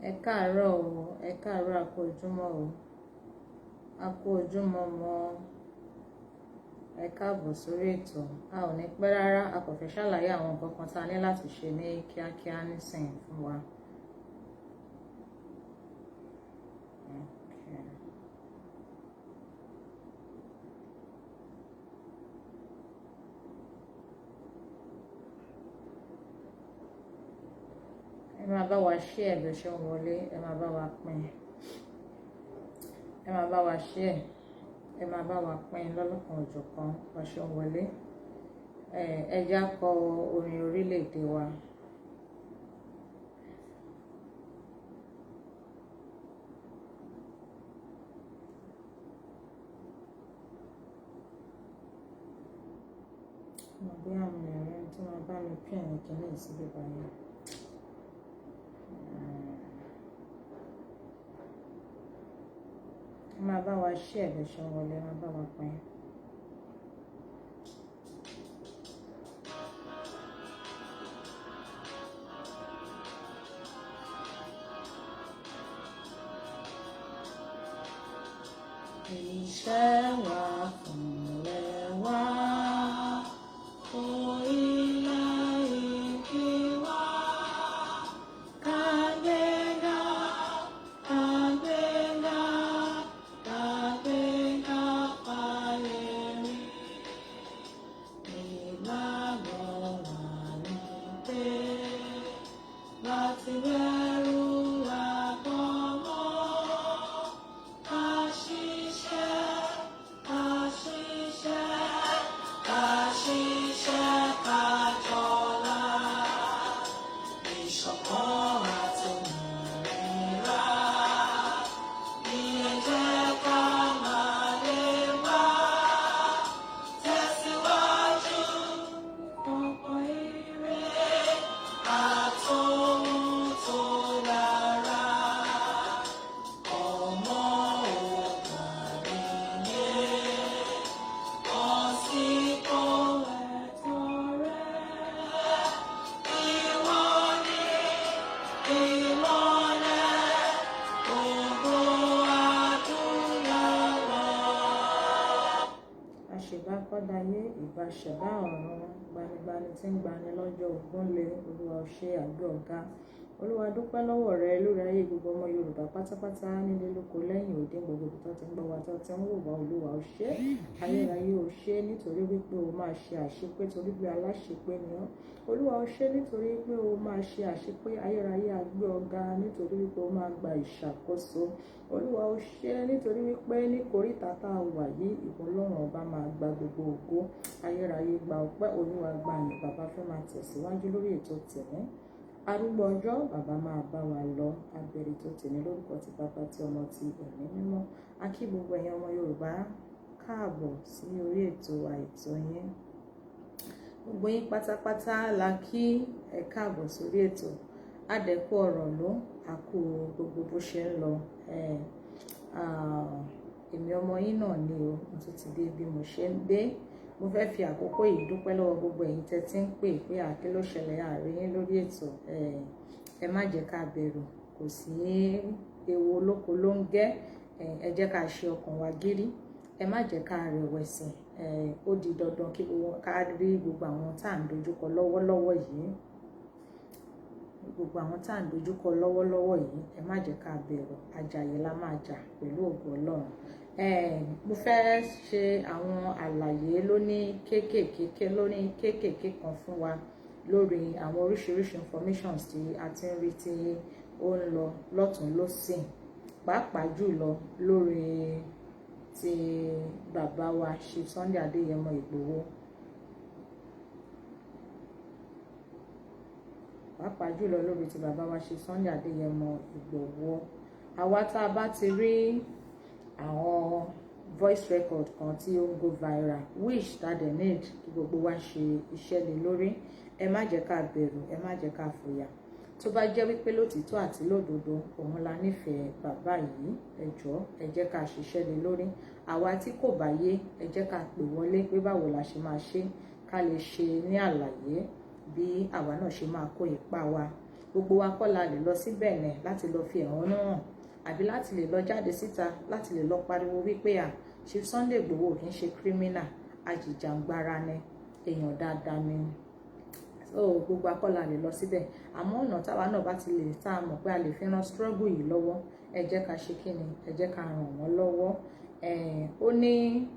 Ẹ káàárọ̀ o, ẹ káàárọ̀ a kú ojúmọ́ o, a kú ojúmọ́ mọ́, ẹ káàbọ̀ sórí ètò. A ò ní pẹ́ rárá, a kò fẹ́ ṣàlàyé àwọn nǹkan kan tá a ní láti ṣe ní kíákíá nísìnyí fún wa. Ẹ máa bá wa share bí ó ṣe ń wọlé, ẹ máa bá wa pín, ẹ máa bá wa share, ẹ máa bá wa pín lọ́lọ́kan òjọ̀kan bó ṣe ń wọlé. Ẹ já kọ orin orílẹ̀-èdè wa. Bí àwọn èèyàn tí wọ́n bá mi pín ẹ̀yìn kìíní ìsílẹ̀ báyìí. Ẹ máa bá wa share bí ó ṣe ń wọlé, ẹ máa bá wa pín. Iṣẹ́ wa fúnlẹ̀ wá, orílẹ̀ èdè wa, kàgbéga, kàgbéga, kàgbéga fáyẹ̀rí. Ìgbàgbọ́ wa ni pé láti bẹ̀rù àgbọ̀mọ́. Àṣebákọ́dáyé ìbáṣẹ̀dá ọ̀run, gbanigbani tí ń gbani lọ́jọ́ ògúnlé. Olúwa ó ṣe àgbẹ̀ ọ̀gá. Olúwa dúpẹ́ lọ́wọ́ rẹ lórí ayé gbogbo ọmọ Yorùbá pátápátá nílé lóko lẹ́yìn òde gbogbo tó ti ń gbọ́ wa tó ti ń wò wá. Olúwa ó ṣe ayérayé ó ṣe nítorí wípé o máa ṣe àṣepé torí pé aláṣepé ni ọ́. Olúwa ó ṣe nítorí pé o máa ṣe àṣepé ayérayé àgbẹ̀ ọ̀gá nítorí wípé o máa gba ìṣàkóso. Olúwa ó ṣe nítorí wípé ní koríta tá a wà yìí ìwọ Ọlọ́run ọba máa gba gbogbo ògo. Ayérayé gba ọpẹ́, Olúwa gba ìyìn. Bàbá fẹ́ máa tẹ̀síwájú lórí ètò tẹ̀mí. Arúgbó ọjọ́ bàbá máa bá wa lọ. Abẹ̀rẹ̀ tó tẹ̀mí lórúkọ ti Bàbá ti Ọmọ ti Ẹ̀mí Mímọ́. A kí gbogbo ẹ̀yin ọmọ Yorùbá káàbọ̀ sí orí ètò àìtó yín. Gbogbo yín pátápátá la kí ẹ káàbọ̀ sórí ètò. Adẹ̀kú ọ̀rọ̀ ló àkú gbogbo bó ṣe ń lọ. Èmi ọmọ yín náà ni o, mo tún ti dé bí mo ṣe ń dé. Mo fẹ́ fi àkókò yìí dúpẹ́ lọ́wọ́ gbogbo ẹ̀yin tẹ́ tí ń pè pé àkí ló ṣẹlẹ̀ àárín yín lórí ètò. Ẹ má jẹ́ ká bẹ̀rù, kò sí ewu olóko ló ń gẹ́. Ẹ jẹ́ ká ṣe ọkàn wa gírí, ẹ má jẹ́ ká rẹ̀wẹ̀sì. Ó di dandan kí ká rí gbogbo àwọn tá à ń dojúkọ lọ́wọ́lọ́wọ́ yìí. Gbogbo àwọn tá à ń dojúkọ lọ́wọ́lọ́wọ́ yìí, ẹ má jẹ́ ká bẹ̀rù. Àjàyè la máa jà pẹ̀lú ògo Ọlọ́run. Mo fẹ́ ṣe àwọn àlàyé lóní kéékèèké kan fún wa lórí àwọn oríṣiríṣi informations tí a ti ń rí tí ó ń lọ lọ́tún lọ́sìn, pàápàá jùlọ lórí ti bàbá wa Chief Sunday Adéyẹmọ Ìgbòho. Pàápàá jùlọ lórí ti bàbá wa Chief Sunday Adéyẹmọ Ìgbòho. Àwa tá a bá ti rí àwọn voice record kan tí ó ń go viral, which that they need kí gbogbo wa ṣe iṣẹ́ lé lórí. Ẹ má jẹ́ ká bẹ̀rù, ẹ má jẹ́ ká fòyà. Tó bá jẹ́ wípé lótìítọ́ àti lódodo òun la nífẹ̀ẹ́ bàbá yìí, ẹ jọ̀ọ́ ẹ jẹ́ ká ṣiṣẹ́ lé lórí. Àwa tí kò bá yé, ẹ jẹ́ ká pè wọlé pé báwo la ṣe máa ṣe ká lè ṣe ní àlàyé bí àwa náà ṣe máa kó ipa wa gbogbo wa kọ́ la lè lọ sí Benin láti lọ fi ẹ̀hónú hàn àbí láti lè lọ jáde síta láti lè lọ pariwo wípé Chief Sunday Igboho kì í ṣe criminal, ajìjàǹgbara ni, èèyàn dáadáa ni. So gbogbo akọ́la lè lọ síbẹ̀, àmọ́ ọ̀nà táwa náà bá ti lè tá a mọ̀ pé a lè fi ran struggle yìí lọ́wọ́, ẹ jẹ́ ká ṣe kí ni, ẹ jẹ́ ká ràn wọ́n lọ́wọ́. Ó ní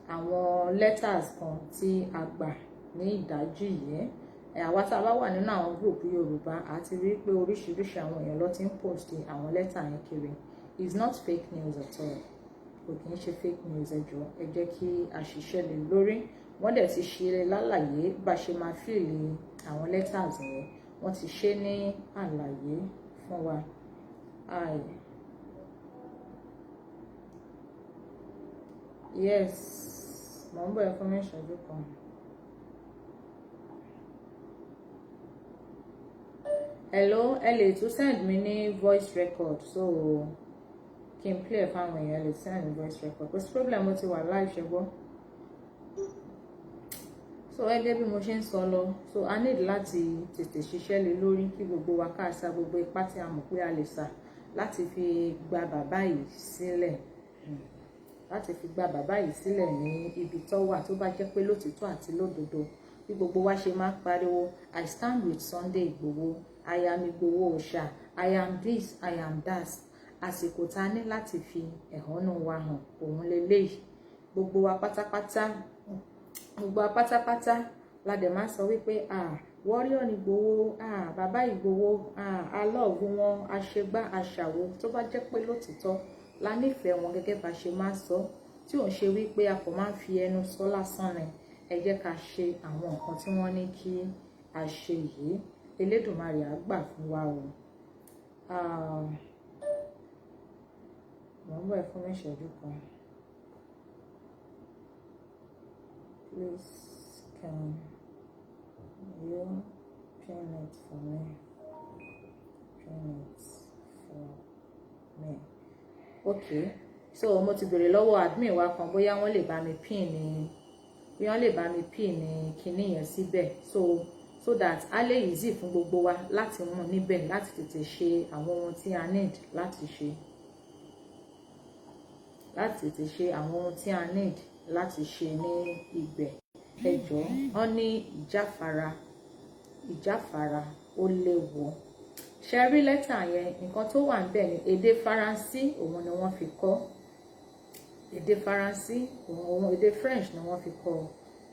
àwọn letters kan tí a gbà ní ìdájí yìí, àwa tá a bá wà nínú àwọn group Yorùbá a ti rí pé oríṣiríṣi àwọn èèyàn ló ti ń post àwọn lẹ́tà yẹn kiri. It's not fake news at all, kò kì í ṣe fake news. Ẹ jọ̀ọ́ ẹ jẹ́ kí a ṣiṣẹ́ lé lórí. Wọ́n dẹ̀ ti ṣe lálàyé bá ṣe máa fìlì àwọn letters yẹn, wọ́n ti ṣe ní àlàyé fún wa. Yes, mo ń bọ̀ ẹ fún mi ìṣẹ́jú kan. Hello, ẹ lè tún send mi ní voice record, so kí n play fáwọn èèyàn, lè send voice record, kò sí problem, mo ti wà live ṣẹgbọ́n. So ẹgbẹ́ bí mo ṣe ń sọ lọ, so a need láti tètè ṣiṣẹ́ lé lórí kí gbogbo wa ká sa gbogbo ipá tí a mọ̀ pé a lè sà láti fi gba bàbá yìí sílẹ̀, láti fi gba bàbá yìí sílẹ̀ ní ibi tó wà, tó bá jẹ́ pé lótìtọ́ àti lódodo bí gbogbo wa ṣe máa ń pariwo I stand with Sunday Igboho, I am Igboho Oòṣà, I am this, I am that. Àsìkò tá a ní láti fi ẹ̀hónú wa hàn òun leléyìí. Gbogbo wa pátápátá la dẹ̀ máa sọ wípé warrior ni Igboho, bàbá Igboho, alọ́ọ̀gù wọn, aṣegbá aṣàwo. Tó bá jẹ́ pé lótìtọ́ la nífẹ̀ẹ́ wọn gẹ́gẹ́ bá ṣe máa sọ, tí ò ń ṣe wípé a kò máa ń fi ẹnu sọ lásán ni, ẹ jẹ́ ká ṣe àwọn nǹkan tí wọ́n ní kí a ṣe yìí. Elédùmarè á gbà fún wa o. Mo ń bọ̀ ẹ fún mi ìṣẹ́jú kan. Please can you pin it for me? Pin it for me. Okay, so mo ti bèrè lọ́wọ́ admin wa kan bóyá wọ́n lè bá mi pin ní, bí wọ́n lè bá mi pin ní kinní yẹn síbẹ̀, so that a lè easy fún gbogbo wa láti mú níbẹ̀ láti tètè ṣe àwọn ohun tí a need láti ṣe, láti tètè ṣe àwọn ohun tí a need láti ṣe ní ibẹ̀. Ẹ jọ̀ọ́, wọ́n ní ìjáfara ó léwu. Ṣé rí lẹ́tà yẹn, nǹkan tó wà níbẹ̀ ni èdè Faransé, òun ni wọ́n fi kọ. Èdè Faransé, èdè French ni wọ́n fi kọ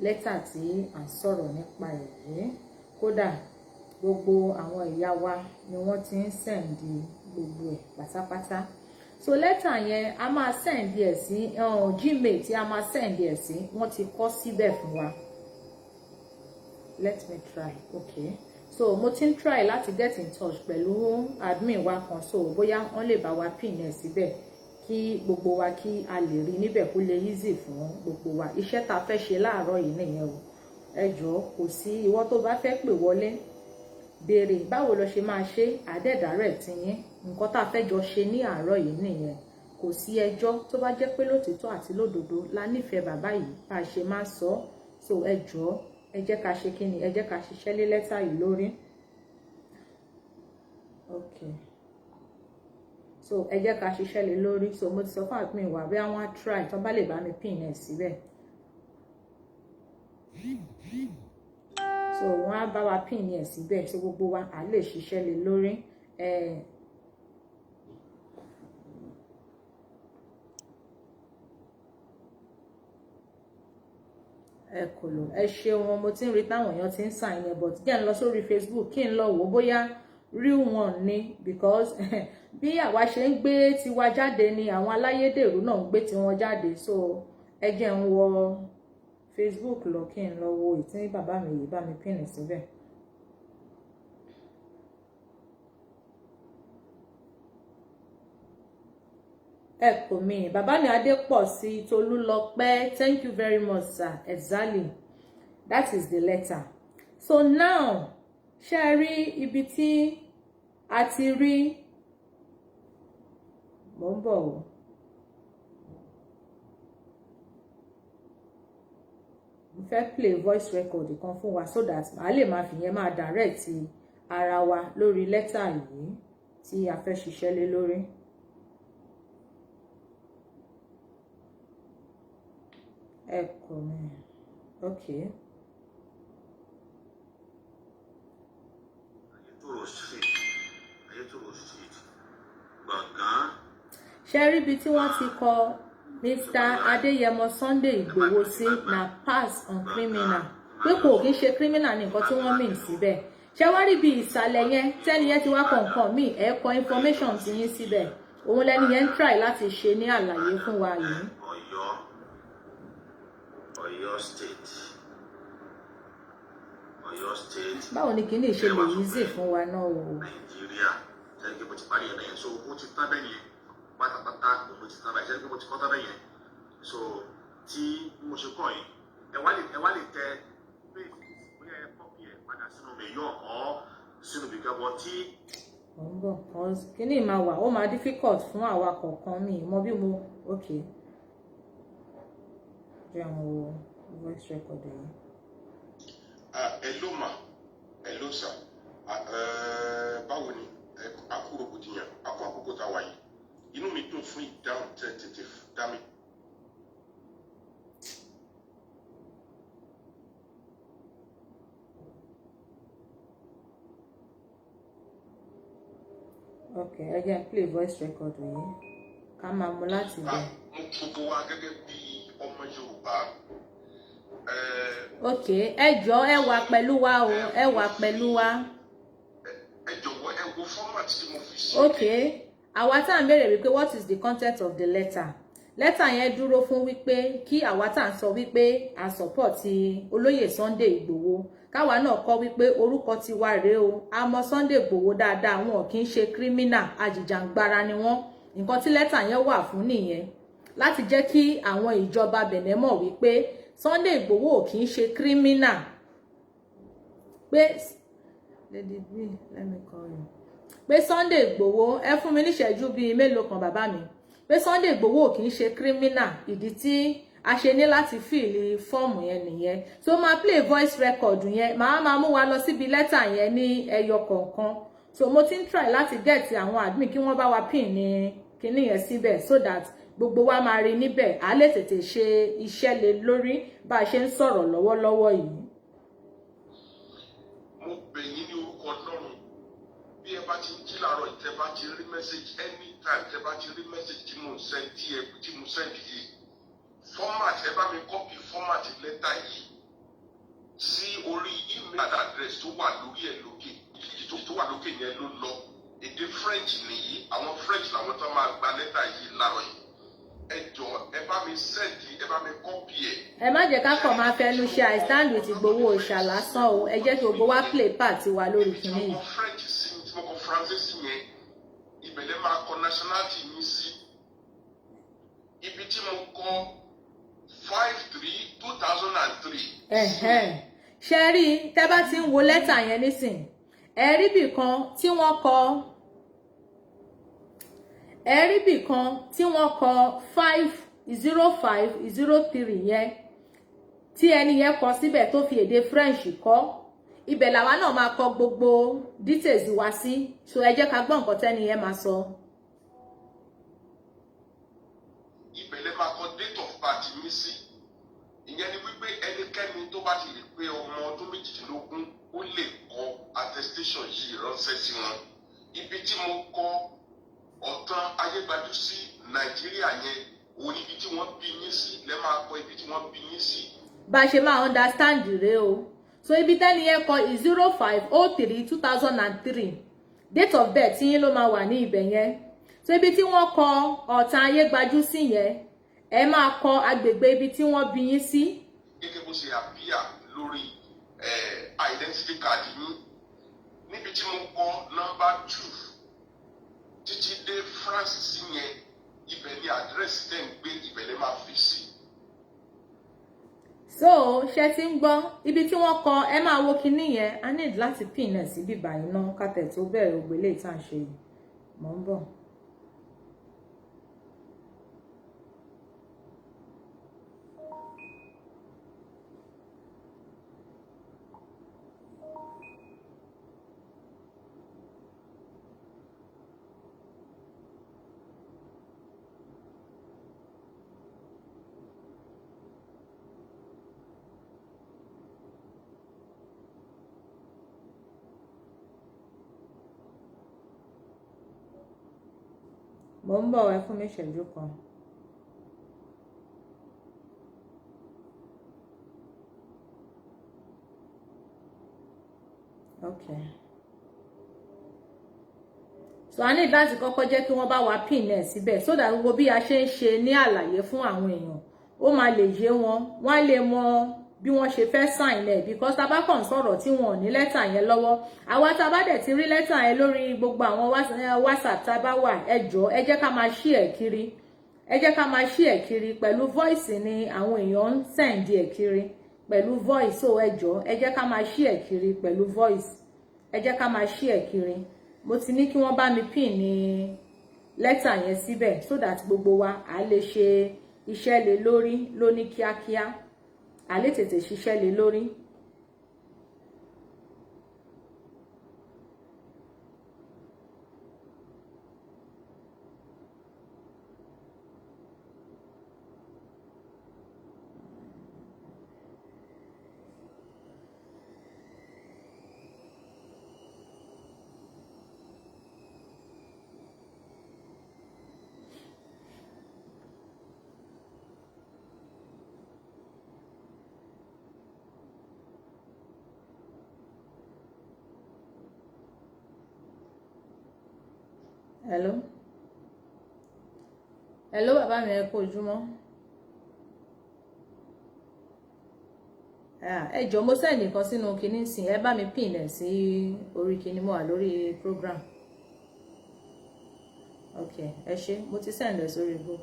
lẹ́tà tí à ń sọ̀rọ̀ nípa èyí. Kódà gbogbo àwọn ìyá wa ni wọ́n ti ń sẹ̀ǹdì gbogbo ẹ̀ pátápátá. So lẹ́tà yẹn a máa sẹ̀ǹdì ẹ̀ sí Gmail tí a máa sẹ̀ǹdì ẹ̀ sí, wọ́n ti kọ síbẹ̀ fún wa. Let me try. Okay, so mo ti ń try láti get in touch pẹ̀lú admin wa kan, so bóyá wọ́n lè bá wa pin ẹ̀ síbẹ̀ kí gbogbo wa kí a lè rí níbẹ̀ kó lè easy fún gbogbo wa. Iṣẹ́ tá a fẹ́ ṣe láàárọ̀ yìí nìyẹn o. Ẹ jọ̀ọ́, kò sí ìwọ tó bá fẹ́ pè wọlé béèrè báwo lo ṣe máa ṣe, àdẹ́dà rẹ̀ ti yín. Nǹkan tá a fẹ́ jọ ṣe ní àárọ̀ yìí nìyẹn. Kò sí ẹjọ́, tó bá jẹ́ pé lótìtọ́ àti lódodo la nífẹ̀ẹ́ bàbá yìí bá a ṣe máa sọ. So ẹ jọ̀ọ́, ẹ jẹ́ ká ṣe kí ni, ẹ jẹ́ ká ṣiṣẹ́ lé lẹ́tà yìí lórí. Okay, so ẹ jẹ́ ká ṣiṣẹ́ lé lórí. So mo ti sọ fún admin wa bí àwọn á try tó bá lè bá mi pin ẹ̀ síbẹ̀. So wọ́n á bá wa pin ẹ̀ síbẹ̀, so gbogbo wa á lè ṣiṣẹ́ lé lórí. Ẹ kò lò, ẹ ṣeun, mo ti ń rí táwọn èèyàn ti ń sign ẹ, but jẹ́ n lọ sórí Facebook kí n lọ wò bóyá real one ni, because bí àwa ṣe ń gbé tiwa jáde ni àwọn aláyédèrú náà ń gbé tiwọn jáde. So ẹ jẹ́ n wọ Facebook lọ kí n lọ wo ìtí bàbá mi yìí bá mi pin síbẹ̀. Ẹ kò mí, bàbá mi Adépọ̀sí Tolúlọpẹ́, thank you very much sir. Exactly, that is the letter. So now ṣé rí ibi tí a ti rí, mo ń bọ̀ o. Mo fẹ́ play voice record kan fún wa so that màá lè máa fi yẹn máa direct ara wa lórí lẹ́tà yìí tí a fẹ́ ṣiṣẹ́ lé lórí. Ẹ kọ́ mi. Okay. Ṣé rí ibi tí wọ́n ti kọ Mr. Adéyẹmọ Sunday Ìgbòho sí na pass on criminal pé kò kí ń ṣe criminal ní nǹkan tí wọ́n mìn síbẹ̀. Ṣé wá rí bí ìsàlẹ̀ yẹn tẹ́ni yẹn ti wá kọ̀ọ̀kan míì ẹ kọ information ti yín síbẹ̀ òun lẹ́ni yẹn ń try láti ṣe ní àlàyé fún wa yìí. Ọ̀yọ́ state. Báwo ni kìíní ṣe lè easy fún wa náà o. Nàìjíríà ṣẹ́ni kí mo ti parí ẹ̀ bẹ́yẹn so ó ti tán bẹ́yẹn pátápátá mo ti tán báyìí ṣẹ́ni kí mo ti kọ́ tán bẹ́yẹn so tí mo ṣe kọ́ yìí ẹ wá lè tẹ bẹ́ẹ̀ bóyá ẹ kọ́pì ẹ̀ padà sínú mẹ́yọ̀ ọ́ sínú bìkẹ́bọ̀ tí. Mo ń bọ̀ kìíní máa wà ó máa difficult fún àwa kọ̀ọ̀kan mi mo bí mo okay jẹ́ àwọn voice record yìí. Hello ma, hello sir. Báwo ni àkúrò kò jiyàn àkọ́ àkókò tá a wà yìí inú mi dùn fún ìdáhùn tètè dá mi. Okay, ẹ jẹ́ n play voice record yìí ká máa mú láti bẹ̀. Mo gbogbo wa gẹ́gẹ́ bí ọmọ Yorùbá. Ok, ẹ jọ̀ọ́ ẹ wà pẹ̀lú wa o, ẹ wà pẹ̀lú wa. Ẹ jọ̀wọ́ ẹ wo format tí mo fi sí. Ok, àwa tá à ń béèrè wípé what is the content of the letter? Letter yẹn dúró fún wípé kí àwa tá à ń sọ wípé a support olóyè Sunday Ìgbòho káwa náà kọ wípé orúkọ ti wá rèé o a mọ̀ Sunday Ìgbòho dáadáa wọn kì í ṣe criminal ajìjàngbara ni wọ́n nǹkan tí lẹ́tà yẹn wà fún nìyẹn láti jẹ́ kí àwọn ìjọba Benin mọ̀ wípé Sunday Ìgbòho kì í ṣe criminal pé pé Sunday Ìgbòho ẹ fún mi níṣẹ́jú bíi mélòó kan bàbá mi pé Sunday Ìgbòho kì í ṣe criminal ìdí tí a ṣe ní láti fìlì fọ́ọ̀mù yẹn nìyẹn so máa play voice record yẹn máa mú wa lọ síbi lẹ́tà yẹn ní ẹyọ kọ̀ọ̀kan so mo ti ń try láti get àwọn admin kí wọ́n bá wa pin ní kinní yẹn síbẹ̀ so that gbogbo wa máa rí níbẹ̀ a lè tètè ṣe iṣẹ́ lé lórí bá a ṣe ń sọ̀rọ̀ lọ́wọ́lọ́wọ́ yìí. Mo bẹ̀ yín ní orúkọ Ọlọ́run bí ẹ bá ti ń jí láàárọ̀ ìtẹ́ bá ti rí message anytime tẹ́ bá ti rí message tí mo send yìí format ẹ bá mi copy format lẹ́tà yìí sí orí email address tó wà lórí ẹ̀ lókè tó wà lókè yẹn ló lọ èdè French nìyí àwọn French làwọn tó máa gba lẹ́tà yìí láàárọ̀ yìí ẹ jọ̀ọ́ ẹ bá mi send ẹ bá mi copy ẹ. Ẹ má jẹ́ ká kàn máa fẹnu ṣe I stand with Ìgbòho òòṣà lásán o ẹ jẹ́ kí gbogbo wa play part wa lórí kinní yìí. Tí mo kọ French sí tí mo kọ Faransé sí yẹn ìbẹ̀lẹ̀ máa kọ nationality yín sí ibi tí mo kọ 5/3/2003. Ṣé rí tẹ́ bá ti ń wo lẹ́tà yẹn nísìn ẹ rí bì kan tí wọ́n kọ 5/05/03 yẹn tí ẹni yẹn kọ síbẹ̀ tó fi èdè French kọ ibẹ̀ làwa náà máa kọ gbogbo details wa sí so ẹ jẹ́ ká gbọ́ nǹkan tẹ́ni yẹn máa sọ. Ìbẹ̀lẹ̀ máa kọ date of birth mi sí ìyẹn ni wípé ẹnikẹ́ni tó bá ti lè pé ọmọ ọdún 18 ó lè kọ attestation yìí ránṣẹ́ sí wọn ibi tí mo kọ Ọ̀tàn Ayégbájú sí Nàìjíríà yẹn òun ibi tí wọ́n bí yín sí lẹ́ máa kọ ibi tí wọ́n bí yín sí. Bá a ṣe máa understand rèé o so ibi tẹ́ni yẹn kọ 05/03/2003 date of birth yín ló máa wà ní ibẹ̀ yẹn so ibi tí wọ́n kọ Ọ̀tàn Ayégbájú sí yẹn ẹ máa kọ agbègbè ibi tí wọ́n bí yín sí. Gẹ́gẹ́ bó ṣe àbíyà lórí identity card yín níbi tí mo kọ nọ́mbà 2 títí dé France sí yẹn ibẹ̀ ni àdírẹ́sì tẹ́ ń gbé ibẹ̀ lẹ́ máa fi sí. So ṣe ti ń gbọ́ ibi tí wọ́n kọ ẹ máa wo kinní yẹn a need láti pin ẹ̀ sí bíbá iná kátẹ̀ tó bẹ̀rẹ̀ ògbélé ìtàn ṣe yìí mò ń bọ̀. Mo ń bọ̀ wá fún mi ìṣẹ́jú kan. Okay. So a ní láti kọ́kọ́ jẹ́ kí wọ́n bá wa pin ẹ̀ síbẹ̀ so that gbogbo bí a ṣe ń ṣe ní àlàyé fún àwọn èèyàn ó máa lè yé wọn, wọ́n á lè mọ bí wọ́n ṣe fẹ́ sign ẹ̀ because tá bá kàn sọ̀rọ̀ tí wọn ò ní lẹ́tà yẹn lọ́wọ́ àwa tá bá dẹ̀ ti rí lẹ́tà yẹn lórí gbogbo àwọn WhatsApp tá bá wà ẹ jọ̀ọ́ ẹ jẹ́ ká máa share kiri, ẹ jẹ́ ká máa share kiri pẹ̀lú voice ni àwọn èèyàn ń send ẹ̀ kiri pẹ̀lú voice, so ẹ jọ̀ọ́ ẹ jẹ́ ká máa share kiri pẹ̀lú voice, ẹ jẹ́ ká máa share kiri. Mo ti ní kí wọ́n bá mi pin ní lẹ́tà yẹn síbẹ̀ so that gbogbo wa á lè ṣe iṣẹ́ lé lórí lóní kíákíá, á lè tètè ṣiṣẹ́ lé lórí. Hello. Hello bàbá mi ẹ kú ojúmọ́. Ẹ jọ̀ọ́ mo send nǹkan sínú kinní sìn ẹ bá mi pin ẹ̀ sí orí kinní mo wà lórí program. Okay, ẹ ṣé mo ti send ẹ̀ sórí go.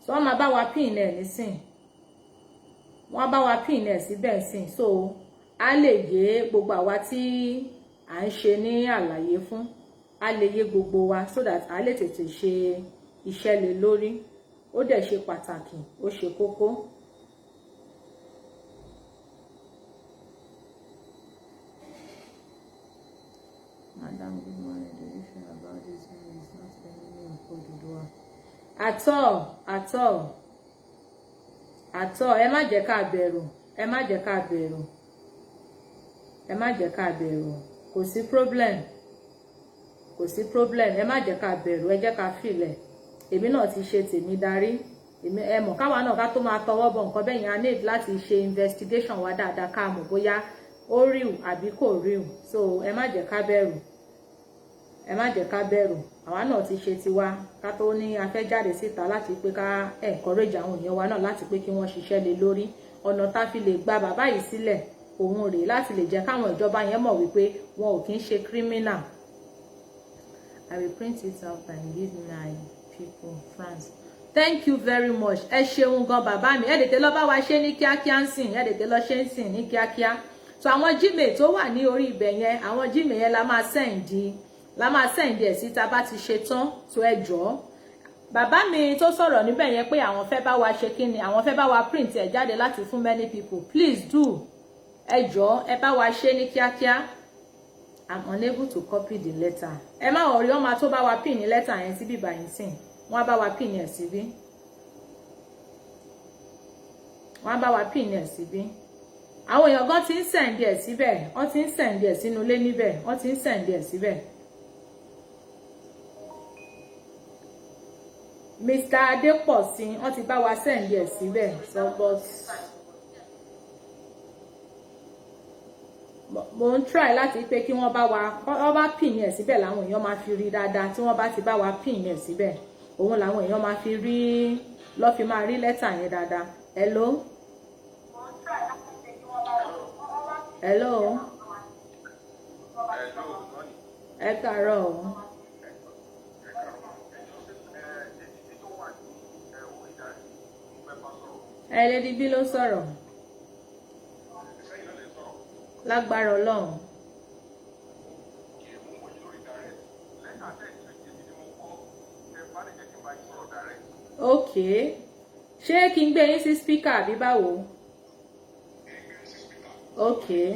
So wọ́n máa bá wa pin ẹ̀ nísìn. Wọ́n bá wa pin ẹ̀ síbẹ̀ sìn so a lè yé gbogbo àwa tí à ń ṣe ní àlàyé fún. A lè yé gbogbo wa so that a lè tètè ṣe iṣẹ́ lé lórí. Ó dẹ̀ ṣe pàtàkì, ó ṣe kókó. Madam, good morning. The issue about this one is not any of Oduduwa. At all. Ẹ má jẹ́ ká bẹ̀rù. Ẹ má jẹ́ ká bẹ̀rù. Ẹ má jẹ́ ká bẹ̀rù. Kò sí problem. Kò sí problem. Ẹ má jẹ́ ká bẹ̀rù. Ẹ jẹ́ ká fìlẹ̀. Èmi náà ti ṣe tèmi darí. Ẹ mọ̀ káwa náà ká tó máa tọwọ́ bọ̀ nǹkan bẹ́ẹ̀ yẹn a need láti ṣe investigation wa dáadáa ká mọ̀ bóyá ó real àbí kò real. So ẹ má jẹ́ ká bẹ̀rù. Ẹ má jẹ́ ká bẹ̀rù. Àwa náà ti ṣe tiwa ká tó ní a fẹ́ jáde síta láti pé ká encourage àwọn èèyàn wa náà láti pé kí wọ́n ṣiṣẹ́ lé lórí. Ọ̀nà tá fi lè gba bàbá yìí sílẹ̀ òun rèé láti lè jẹ́ káwọn ìjọba yẹn mọ̀ wípé wọn ò kí ń ṣe criminal. I will print it out and give my people France. Thank you very much. Ẹ ṣeun gan bàbá mi. Ẹ tètè lọ bá wa ṣe ní kíákíá ń sìn. Ẹ tètè lọ ṣe ń sìn ní kíákíá. So àwọn Gmail tó wà ní orí ibẹ̀ yẹn, àwọn Gmail yẹn la máa send ẹ̀ sí tá bá ti ṣe tán. So ẹ jọ̀ọ́. Bàbá mi tó sọ̀rọ̀ níbẹ̀ yẹn pé àwọn fẹ́ bá wa ṣe kíni, àwọn fẹ́ bá wa print ẹ̀ jáde láti fún many people. Please do. Ẹ jọ̀ọ́, ẹ bá wa ṣe ní kíákíá. I'm unable to copy the letter. Ẹ má worry, wọ́n máa tó bá wa pin ní letter yẹn síbí báyìí sìn. Wọ́n á bá wa pin ẹ̀ síbí. Wọ́n á bá wa pin ẹ̀ síbí. Àwọn èèyàn gan ti ń send ẹ̀ síbẹ̀. Wọ́n ti ń send ẹ̀ sínú ilé níbẹ̀. Wọ́n ti ń send ẹ̀ síbẹ̀. Mr. Adeposin, wọ́n ti bá wa send ẹ̀ síbẹ̀. So but mo ń try láti pé kí wọ́n bá pin ẹ̀ síbẹ̀ làwọn èèyàn máa fi rí dáadáa tí wọ́n bá ti bá wa pin ẹ̀ síbẹ̀ òun làwọn èèyàn máa fi rí lọ́ fi máa rí lẹ́tà yẹn dáadáa. Hello. Hello. Ẹ káàárọ̀ o. Lady B ló sọ̀rọ̀. Lágbára Ọlọ́run. Okay. Ṣé kí n gbé yín sí speaker àbí báwo? Okay.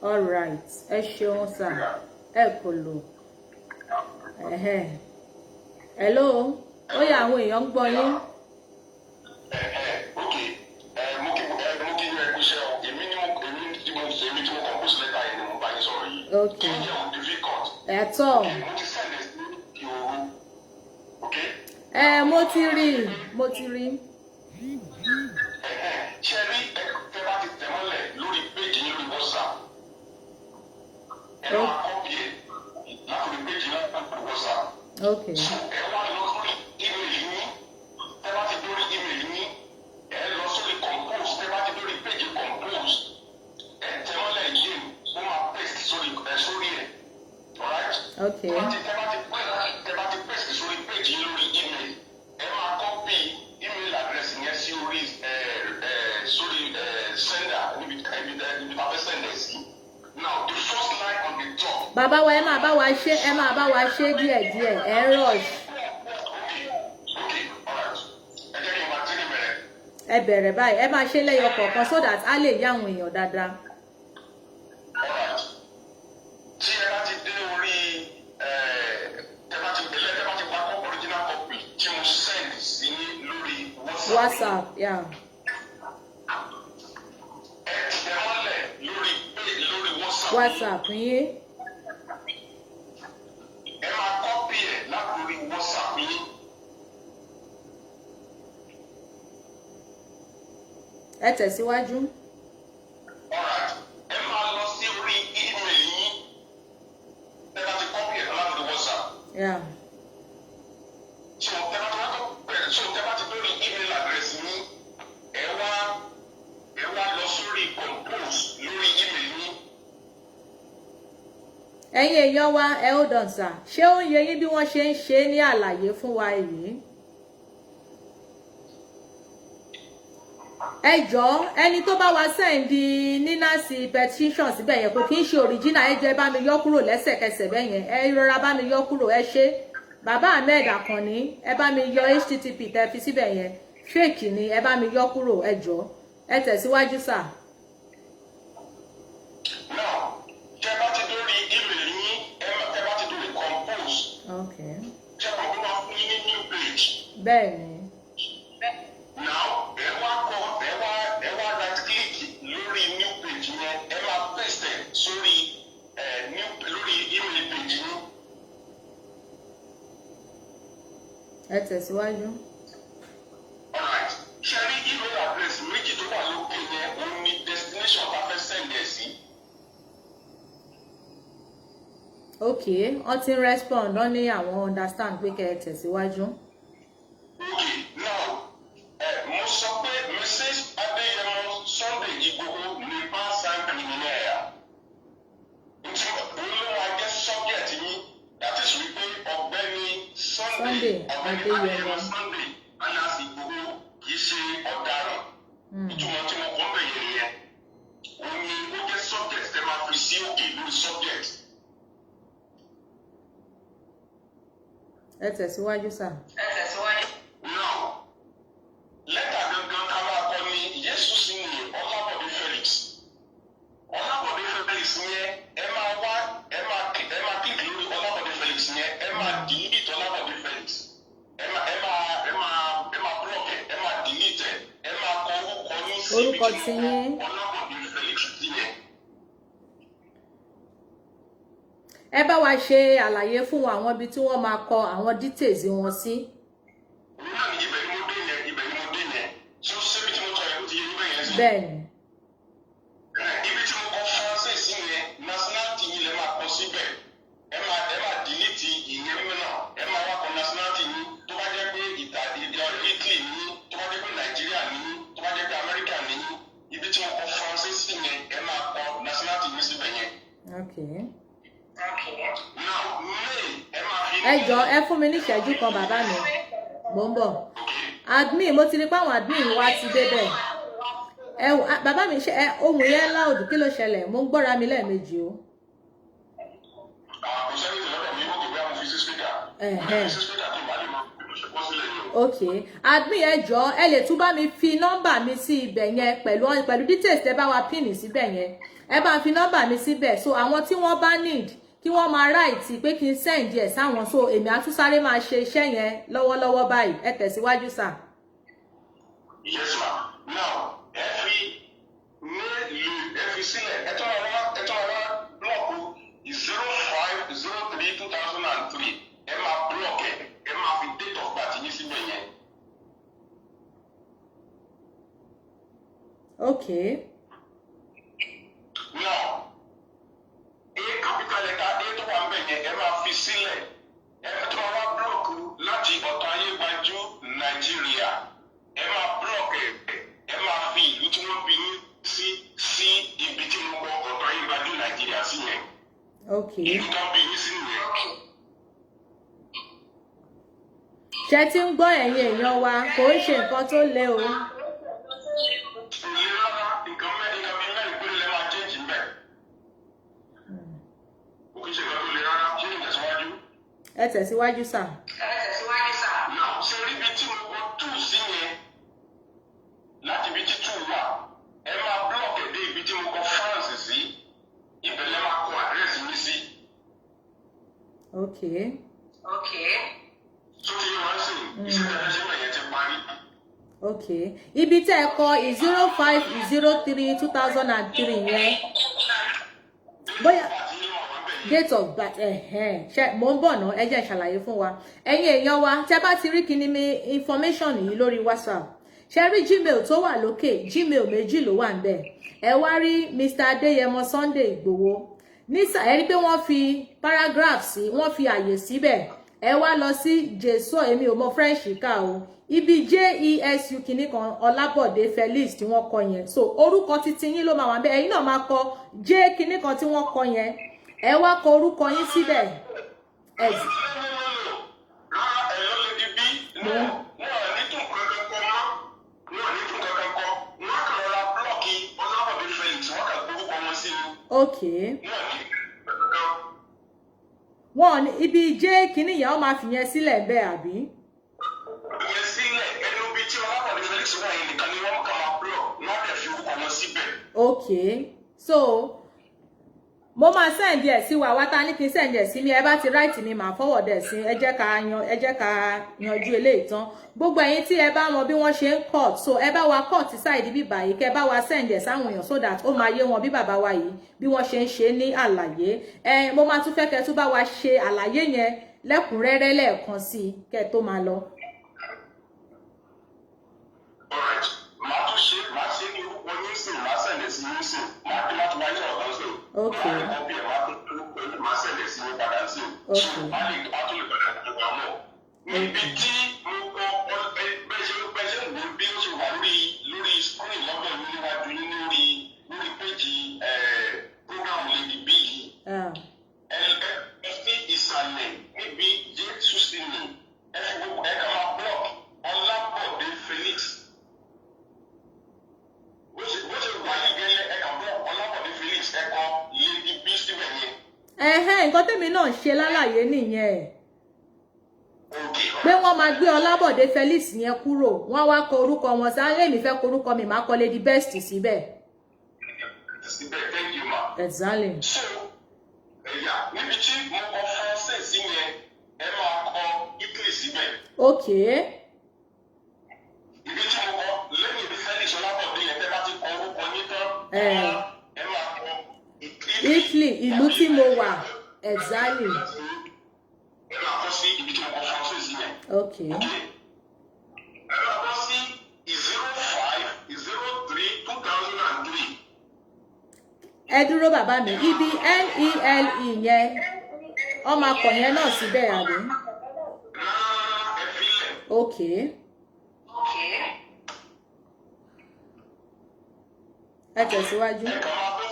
All right. Ẹ ṣeun sir. Ẹ kò lò. Hello. Ó yá àwọn èèyàn ń gbọ́ yín. Okay. At all. mo ti rí. ṣe rí tẹ bá ti tẹ̀ mọ́lẹ̀ lórí péjì yín lórí WhatsApp ẹ máa kọ́pì ẹ̀ láti péjì náà lórí WhatsApp. Okay. ẹ wá lọ sórí email yín tẹ bá ti dórí email yín ẹ lọ sórí compose tẹ bá ti dórí péjì compose ẹ tẹ̀ mọ́lẹ̀ yìí ó máa paste sórí ẹ̀ alright. Okay. tẹ bá ti paste sórí péjì yín lórí email ẹ máa kọ́pì email address yẹn sí orí sender níbi tá a fẹ́ sender sí. Now the first line on the top. Bàbá wa ẹ máa bá wa ṣe díẹ̀díẹ̀ ẹ rush. Ẹ bẹ̀rẹ̀ báyìí ẹ máa ṣe lẹ́yọ kọ̀ọ̀kan so that a lè yá àwọn èèyàn dáadáa. Tí ẹ bá ti dé orí tẹ bá ti pa original copy tí mo send sí lórí WhatsApp. Yeah. Ẹ tẹ̀ mọ́lẹ̀ lórí WhatsApp yín. Ẹ máa kọ́pì ẹ̀ látòrí WhatsApp yín. Ẹ tẹ̀síwájú. Alright. Ẹ máa lọ sí orí email yín. Ẹ bá ti kọ́pì ẹ̀ látòrí WhatsApp. Yeah. So tẹ bá ti lórí email address yín ẹ wá lọ sórí compose lórí email yín. Ẹ̀yin èèyàn wa hold on sir, ṣé ó ń yé yín bí wọ́n ṣe ń ṣe ní àlàyé fún wa yìí? Ẹ jọ̀ọ́ ẹni tó bá wa send nínàsì petition síbẹ̀ yẹn kò kí ń ṣe original, ẹ jọ̀ọ́ ẹ bá mi yọ kúrò lẹ́sẹ̀kẹsẹ̀ bẹ́ẹ̀ yẹn, ẹ rọra bá mi yọ kúrò, ẹ ṣé. Bàbá Ahmed Àkànní ẹ bá mi yọ http tẹ́ fi síbẹ̀ yẹn fake ni, ẹ bá mi yọ kúrò ẹ jọ̀ọ́. Ẹ tẹ̀síwájú sà. Now tẹ bá ti dórí email yín tẹ bá ti dórí compose. Okay. Ṣé kò máa fún yín ní new page? Bẹ́ẹ̀ni. Now ẹ wá right click lórí new page yẹn ẹ máa paste sórí lórí email page yín. Ẹ tẹ̀síwájú. Alright. Ṣé rí email address méjì tó wà lókè yẹn ó ní destination tá a fẹ́ send ẹ̀ sí. Okay, wọ́n ti ń respond wọ́n ní àwọn understand pé kẹ́ ẹ tẹ̀síwájú. Okay, now mo sọ pé Mrs. Adéyẹmọ Sunday Igboho ní pàṣẹ criminal. Nti olówó ajẹ́ subject yín that is wípé ọ̀gbẹ́ni Sunday Adéyẹmọ Sunday alias Igboho kì í ṣe ọ̀daràn. Ìtumọ̀ tí mo kọ́ bẹ̀yẹ̀ yẹn ó ní ó jẹ́ subject tẹ́ máa fi sí òkè lórí subject. Ẹ tẹ̀síwájú sà. Now lẹ́tà gangan ká máa kọ ní Jésù sí ní Ọlábọ̀dé Felix. Ọlábọ̀dé Felix yẹn ẹ máa click lórí Ọlábọ̀dé Felix yẹn ẹ máa delete Ọlábọ̀dé Felix. Ẹ máa block ẹ máa delete ẹ máa kọ orúkọ ní síbi tí wọ́n kọ Ọlábọ̀dé Felix sí yẹn. Ẹ bá wa ṣe àlàyé fún àwọn ibi tí wọ́n máa kọ àwọn details wọn sí. Bẹ́ẹ̀ni. Ibi tí mo kọ Faransé sí yẹn nationality yìí lè máa kọ síbẹ̀. Ẹ máa delete ìyẹn mìíràn. Ẹ máa wá kọ nationality yìí tó bá jẹ́ pé Italy ní, tó bá jẹ́ pé Nàìjíríà ní, tó bá jẹ́ pé Amẹ́ríkà ní. Ibi tí mo kọ Faransé sí yẹn ẹ máa kọ nationality yìí síbẹ̀ yẹn. Okay. Now ẹ jọ̀ọ́ ẹ fún mi ní ìṣẹ́jú kan bàbá mi mo ń bọ̀. Admin mo ti rí pé àwọn admin wa ti débẹ̀. Bàbá mi ṣe ohun yẹn loud kí ló ṣẹlẹ̀ mo ń gbọ́ra mi lẹ́ẹ̀mejì o. Okay, admin ẹ jọ̀ọ́ ẹ lè tún bá mi fi nọ́mbà mi sí ibẹ̀ yẹn pẹ̀lú details tẹ́ bá wa pin síbẹ̀ yẹn ẹ bá fi nọ́mbà mi síbẹ̀ so àwọn tí wọ́n bá need kí wọ́n máa ráìtì pé kí n send ẹ̀ sáwọn so èmi àtúnsáré máa ṣe iṣẹ́ yẹn lọ́wọ́lọ́wọ́ báyìí ẹ tẹ̀síwájú sà. Yes ma. Now ẹ fi sílẹ̀ ẹ tọ́ ara blọọkù 05/03/2003 ẹ máa blọọkì ẹ máa fi date of birth yín síbẹ̀. Okay. Now, A capital letter A tó wà ń bẹ̀ yẹn ẹ máa fi sílẹ̀. Ẹ tó wá búlọ̀kù láti ọ̀tọ̀ Ayégbájú Nàìjíríà. Ẹ máa búlọ̀kù ẹ máa fi ìlú tí wọ́n bí yín sí ibi tí mo kọ ọ̀tọ̀ Ayégbájú Nàìjíríà sí yẹn. Okay. Ìlú tó bí yín sí nìyẹn. Ṣé tí ń gbọ́ ẹ̀yin èèyàn wa kò ń ṣe nǹkan tó le o. Ẹ tẹ̀síwájú sà. Náà ṣe rí ibi tí mo kọ tù sí yẹn láti ibi tí tù wà ẹ máa búlọ̀kì dé ibi tí mo kọ France sí ibẹ̀ lẹ́ máa kọ àdírẹ́sì mi sí. Okay. Tó ti yẹ wá sí iṣẹ́ tẹ̀lé sí ẹ̀yẹ ti parí. Okay. Ibi tẹ́ ẹ kọ 0503-2003 yẹn. Bóyá date of birth ṣe mo ń bọ̀ náà ẹ jẹ́ ṣàlàyé fún wa ẹ̀yin èèyàn wa tẹ́ bá ti rí kíní mi information yìí lórí WhatsApp ṣe rí Gmail tó wà lókè Gmail méjì ló wà ńbẹ̀ ẹ wá rí Mr. Adéyẹmọ Sunday Ìgbòho nísà ẹ rí pé wọ́n fi paragraph sí wọ́n fi àyè síbẹ̀ ẹ wá lọ sí jésù èmi ò mọ French ká o ibi JESU kìíní kan Ọlábọ̀dé Felix tí wọ́n kọ yẹn so orúkọ títí yín ló máa wà ńbẹ̀ ẹ̀yin náà máa kọ J kìíní kan tí wọ́n kọ yẹn ẹ wá kọ orúkọ yín síbẹ̀. Okay. Wọ́n ní ibi jẹ́ kínní yẹn wọ́n máa fi yẹn sílẹ̀ bẹ́ẹ̀ àbí? Yẹn sílẹ̀ ẹnu bíi tí Ọlábọ̀dé Felix wà yẹn nìkan ni wọ́n kà máa blọ̀ wọ́n dẹ̀ fi orúkọ wọn síbẹ̀. Okay. So mo máa send ẹ sí wa wá ta ní kí n send ẹ sí mi ẹ bá ti write mi máa forward ẹ sí ẹ jẹ́ ká yanjú eléyìí tán gbogbo ẹ̀yin tí ẹ bá mọ bí wọ́n ṣe ń cut so ẹ bá wa cut side bí báyìí kẹ́ bá wa send ẹ sáwọn èèyàn so that ó máa yé wọn bí bàbá wa yìí bí wọ́n ṣe ń ṣe ní àlàyé mo máa tún fẹ́ kẹ́ tún bá wa ṣe àlàyé yẹn lẹ́kùnrẹ́rẹ́ lẹ́ẹ̀kan sí kẹ́ tó máa lọ. Alright, máa ṣe ní orúkọ yín sìn máa send ẹ sí yín sìn máa kí láti wáyé ọ̀dọ́ sìn. Okay. Níbi tí mo kọ bẹ́ẹ̀ ṣe wò bí ó ṣe wà lórí screen lọ́dọ̀ mi níwájú lórí péjì program Lady B yìí. Ẹ fi ìsàlẹ̀ níbi Jésù sí ni ẹ fi gbogbo ẹ̀ka máa block Ọlábọ̀dé Felix. Bó ṣe wà yìí gẹ́lẹ́ ẹ̀ka block Ọlábọ̀dé Felix ẹ̀kọ́ Lady B síbẹ̀ yẹn. Nǹkan tèmi náà ṣe lálàyé nìyẹn pé wọ́n máa gbé Ọlábọ̀dé Felix yẹn kúrò wọ́n wá kọ orúkọ wọn sáyé mi fẹ́ kọ orúkọ mi máa kọ Lady Best síbẹ̀. Thank you ma. Exactly. So níbi tí mo kọ Faransé sí yẹn ẹ máa kọ Italy síbẹ̀. Okay. Ibi tí mo kọ lẹ́yìn Felix Ọlábọ̀dé yẹn tẹ́ bá ti kọ orúkọ yín tán ẹ máa kọ Italy ìlú tí mo wà. Exactly. Ẹ máa kọ sí ibi tí mo kọ Faransé sí yẹn. Okay. Ẹ máa kọ sí 0503-2003. Ẹ dúró bàbá mi ibi NELE yẹn ọmọ akọ yẹn náà síbẹ̀ àbí. Okay. Ẹ tẹ̀síwájú. Ẹ kàn máa bọ́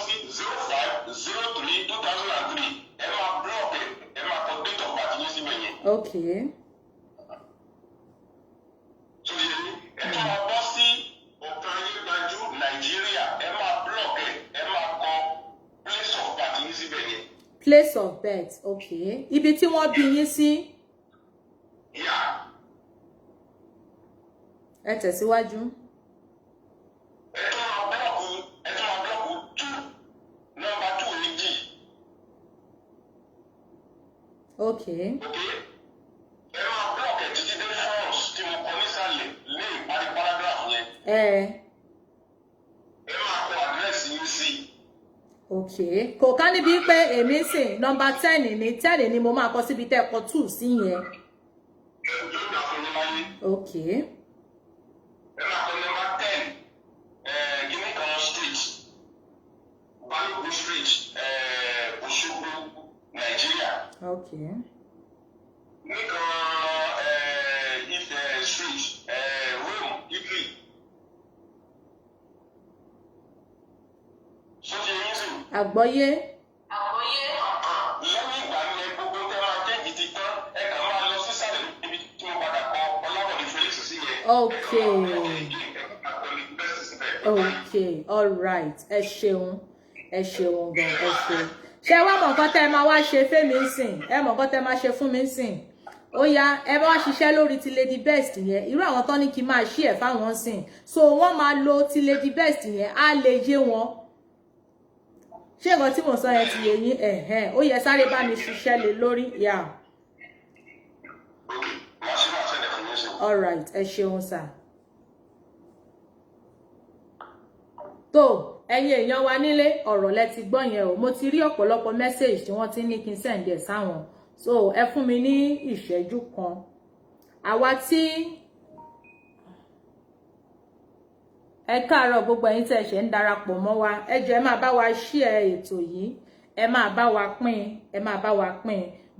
sí 0503-2003. Ẹ máa block ẹ máa kọ date of birth yín síbẹ̀ yẹn. Okay. So ẹ kàn máa bọ́ sí ọ̀tọ̀ Ayégbájú Nàìjíríà. Ẹ máa block ẹ máa kọ place of birth yín síbẹ̀ yẹn. Place of birth. Okay. Ibi tí wọ́n bí yín sí. Yeah. Ẹ tẹ̀síwájú. Ẹ tún máa blọ́ọ̀kù 2 nọ́mbà 2 méjì. Okay. Ẹ máa blọ́ọ̀kù títí dé France tí mo kọ nísàlẹ̀ lé ìparí paragraph yẹn. Ẹ máa kọ àdírẹ́sì yín sí. Okay. Kò ká níbi pé èmi sìn nọ́mbà 10 ní 10 ni mo máa kọ síbi tẹ́ kọ 2 sí yẹn. Yóò dà fún yín láyé. Okay. Ẹ máa kọ nọ́mbà 10. Street, Òṣogbo, Nigeria. Okay. Nìkan Ife Street, Rome, Italy. So ti yín sùn. Àgbọ́yé. Lẹ́yìn ìgbà yẹn gbogbo tẹ́ máa kéèkì ti tán ẹ kàn máa lọ sí sàlẹ̀ níbi tí mo padà kọ Ọláwọ̀dé Felix sí yẹn. Okay. Okay, all right. Ẹ ṣeun gan, ẹ ṣeun. Ṣé wá mọ̀ nǹkan tẹ́ ẹ máa wá ṣe fẹ́mi ń sìn? Ẹ mọ̀ nǹkan tẹ́ ẹ máa ṣe fún mi ń sìn? Ó yá, ẹ bá wá ṣiṣẹ́ lórí ti Lady Best yẹn. Irú àwọn tán ní kí n máa ṣí ẹ̀ fáwọn sìn. So wọ́n máa lo ti Lady Best yẹn, á lè yé wọn. Ṣé nǹkan tí mo sọ yẹn ti yé yín? Ó yẹ sáré bá mi ṣiṣẹ́ lé lórí. Yeah. All right, ẹ ṣeun sir. Tó ẹ̀yin èèyàn wa nílé ọ̀rọ̀ lẹ ti gbọ́ yẹn o. Mo ti rí ọ̀pọ̀lọpọ̀ message tí wọ́n ti ní kí n send ẹ̀ sáwọn. So ẹ fún mi ní ìṣẹ́jú kan. Àwa tí ẹ káàárọ̀ gbogbo ẹ̀yin tí ẹ ṣe ń darapọ̀ mọ́ wa. Ẹ jọ̀ọ́ ẹ máa bá wa share ètò yìí. Ẹ máa bá wa pín.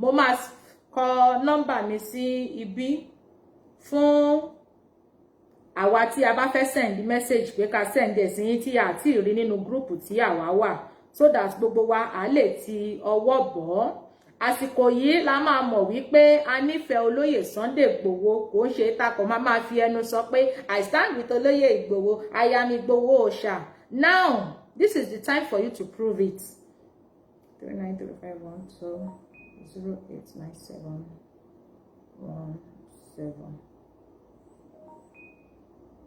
Mo máa kọ nọ́mbà mi sí ibi fún àwa tí a bá fẹ́ send message pé ká send ẹ̀ sí yín tí a ti rí nínú group tí àwa wà, so that gbogbo wa á lè ti ọwọ́ bọ̀. Àsìkò yìí la máa mọ̀ wípé a nífẹ̀ẹ́ olóyè Sunday Igboho, kò ń ṣe takọ̀ máa fi ẹnu sọ pé I stand with olóyè Igboho, I am Igboho Òòṣà. Now this is the time for you to prove it. 3935120897117.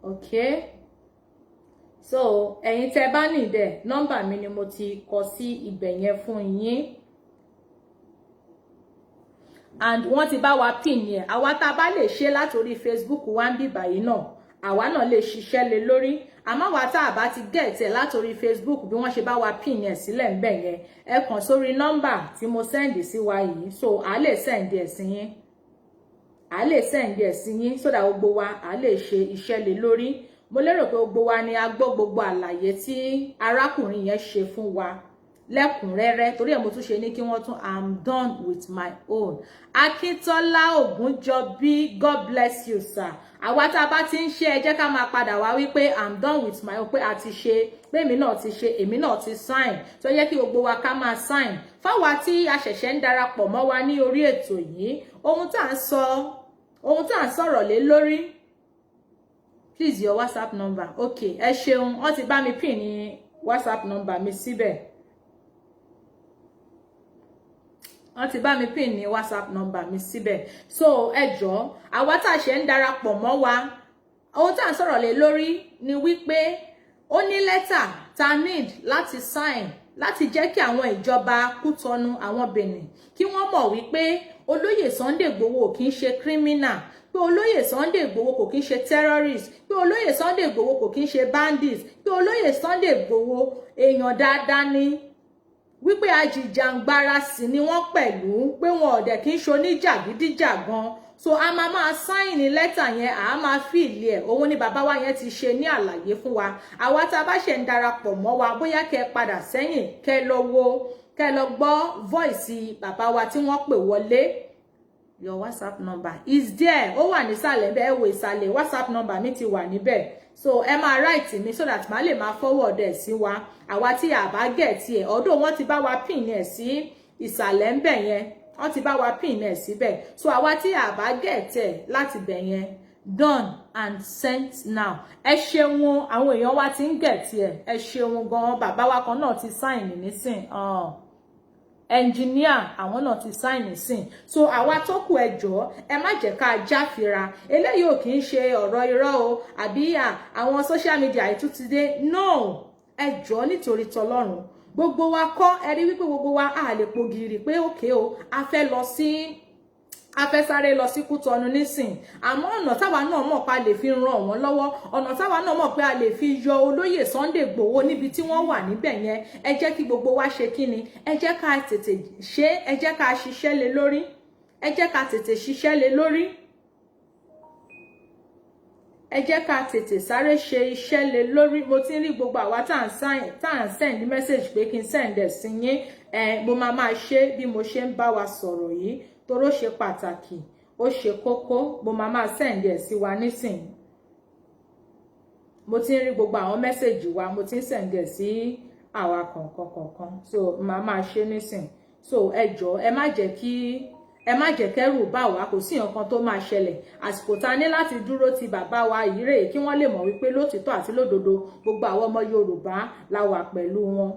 Okay, so ẹ̀yin tẹ́ bá nídẹ̀ nọ́mbà mi ni mo ti kọ sí ibẹ̀ yẹn fún yín, and wọ́n ti bá wa pin yẹn. Àwa tá bá lè ṣe látorí Facebook wa ń bí báyìí náà, àwa náà lè ṣiṣẹ́ lé lórí. Àmọ́ wa tá bá ti get ẹ̀ látorí Facebook bí wọ́n ṣe bá wa pin yẹn sílẹ̀ ń bẹ̀ yẹn, ẹ kàn sórí nọ́mbà tí mo send sí wa yìí, so a lè send ẹ̀ sí yín. So that gbogbo wa a lè ṣe iṣẹ́ lé lórí. Mo lérò pé gbogbo wa ni a gbọ́ gbogbo àlàyé tí arákùnrin yẹn ṣe fún wa lẹ́kùnrẹ́rẹ́, torí ẹ̀ mo tún ṣe ní kí wọ́n tún I'm done with my own. Akíntola Ògúnjọbí, God bless you sir. Àwa tá bá ti ń ṣe ẹ jẹ́ ká máa padà wá wípé I'm done with my own, pé a ti ṣe, pé èmi náà ti ṣe, èmi náà ti sign. So yẹ kí gbogbo wa ká máa sign. Fáwa tí a ṣẹ̀ṣẹ̀ ń darapọ̀ mọ́ wa ní orí ètò yìí, ohun tá ń sọ̀rọ̀ lé lórí. Please your WhatsApp number. Okay, ẹ ṣeun. Wọ́n ti bá mi pin ní WhatsApp number mi síbẹ̀. WhatsApp number mi síbẹ̀. So ẹ jọ̀ọ́, àwa tá ṣe ń darapọ̀ mọ́ wa, ohun tá ń sọ̀rọ̀ lé lórí ni wípé ó ní lẹ́tà tá need láti sign láti jẹ́ kí àwọn ìjọba Kútọ̀nù, àwọn Benin, kí wọ́n mọ̀ wípé olóyè Sunday Igboho kì í ṣe criminal, pé olóyè Sunday Igboho kò kì í ṣe terrorist, pé olóyè Sunday Igboho kò kì í ṣe bandits, pé olóyè Sunday Igboho èèyàn dáadáa ni, wípé ajìjàǹgbara sì ni wọ́n pẹ̀lú, pé wọn ò dẹ̀ kì í ṣe oníjàgídíjàgan. So a máa sign lẹ́tà yẹn, a máa fìlì ẹ̀. Òun ni bàbá wa yẹn ti ṣe ní àlàyé fún wa. Àwa tá bá ṣe ń darapọ̀ mọ́ wa, bóyá kẹ́ padà sẹ́yìn kẹ́ lọ gbọ́ voice bàbá wa tí wọ́n pè wọlé. Your WhatsApp number is there. Ó wà nísàlẹ̀ bẹ́ẹ̀, ẹ wo ìsàlẹ̀, WhatsApp number mi ti wà níbẹ̀. So ẹ máa write mi so that màá lè máa forward ẹ̀ sí wa. Àwa tí a bá get ẹ̀, although wọ́n ti bá wa pin ẹ̀ sí ìsàlẹ̀ ń bẹ̀ yẹn. Wọ́n ti bá wa pin ẹ̀ síbẹ̀. So àwa tí a bá get ẹ̀ láti bẹ̀ yẹn, done and sent now. Ẹ ṣeun, àwọn èèyàn wa ti ń get ẹ̀. Ẹ ṣeun gan, bàbá wa kan náà ti sign nísìn. Engineer àwọn náà ti sign nísìn. So àwa tó kù ẹ jọ̀ọ́, ẹ má jẹ́ ká jáfira. Eléyìí ò kì í ṣe ọ̀rọ̀ irọ́ o, àbí àwọn social media yìí tún ti dé. No, ẹ jọ̀ọ́ nítorí tọlọ́run. Gbogbo wa kọ́, ẹ rí wípé gbogbo wa a lè pògìrì pé okay o, a fẹ́ sáré lọ sí Kútọ̀nù nísìn. Àmọ́ ọ̀nà táwa náà mọ̀ pa lè fi ràn wọ́n lọ́wọ́, ọ̀nà táwa náà mọ̀ pé a lè fi yọ olóyè Sunday Igboho níbi tí wọ́n wà níbẹ̀ yẹn. Ẹ jẹ́ kí gbogbo wa ṣe kíni, ẹ jẹ́ ká tètè ṣe, ẹ jẹ́ ká ṣiṣẹ́ lé lórí, ẹ jẹ́ ká tètè ṣiṣẹ́ lé lórí. ẹ jẹ́ ká tètè sáré ṣe iṣẹ́ lé lórí. Mo ti ń rí gbogbo àwa tá à ń send message pé kí n send ẹ̀ sí yín. Mo máa ṣe bí mo ṣe ń bá wa sọ̀rọ̀ yìí torí ó ṣe pàtàkì, ó ṣe kókó. Mo máa send ẹ̀ sí wa nísìnyí. Mo ti ń rí gbogbo àwọn message wa, mo ti ń send ẹ̀ sí àwa kọ̀ọ̀kan. So máa ṣe nísìnyí. So ẹ jọ̀ọ́ ẹ má jẹ́ kẹ́rù bá wa, kò sí nǹkan tó máa ṣẹlẹ̀. Àsìkò tá ní láti dúró ti bàbá wa yìí rèé kí wọ́n lè mọ̀ wípé lótìtọ́ àti lódodo gbogbo àwọn ọmọ Yorùbá la wà pẹ̀lú wọn.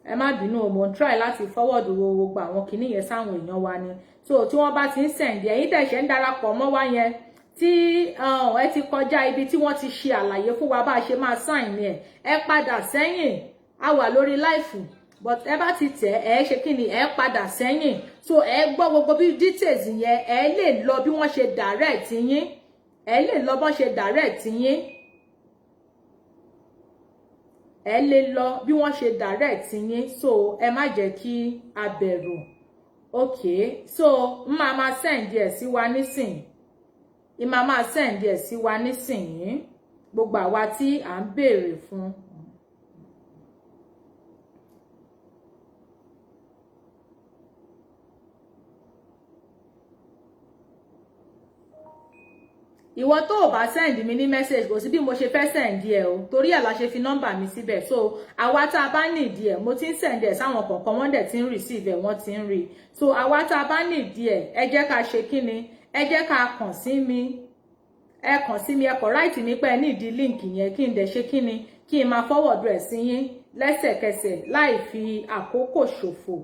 Ẹ má bínú, mo ń try láti forward gbogbo àwọn kinní yẹn sáwọn èèyàn wa ni. So tí wọ́n bá ti ń send ẹ̀yin tẹ̀ṣẹ̀ ń darapọ̀ mọ́ wa yẹn tí ẹ ti kọjá ibi tí wọ́n ti ṣe àlàyé fún wa bá a ṣe máa sign ẹ padà sẹ́yìn. A wà lórí live but ẹ bá ti tẹ̀ ẹ ṣe kí ni ẹ padà sẹ́yìn. So ẹ gbọ́ gbogbo bí details yẹn ẹ lè lọ bí wọ́n ṣe direct yín. Ẹ lè lọ bọ́n ṣe direct yín. Ẹ lè lọ bí wọ́n ṣe direct yín. So ẹ má jẹ́ kí a bẹ̀rù. Okay, so máa send ẹ̀ sí wa nísìnyí. Máa send ẹ̀ sí wa nísìnyí. Gbogbo àwa tí à ń béèrè fún. Ìwọ tó bá send mi ní message kò sí bí mo ṣe fẹ́ send ẹ o torí ẹ̀ la ṣe fi nọ́mbà mi síbẹ̀. So àwa tá a bá need ẹ mo ti ń send ẹ sáwọn kọ̀ọ̀kan wọ́n dẹ̀ ti ń receive ẹ wọ́n ti ń rí. So àwa tá a bá need ẹ jẹ́ ká ṣe kí ni ẹ jẹ́ ká kàn sí mi. Ẹ kàn sí mi, ẹ kọ write mi pé ẹ need link yẹn kí n dẹ̀ ṣe kí ni kí n máa forward ẹ̀ sí yín lẹ́sẹ̀kẹsẹ̀ láì fi àkókò ṣòfò.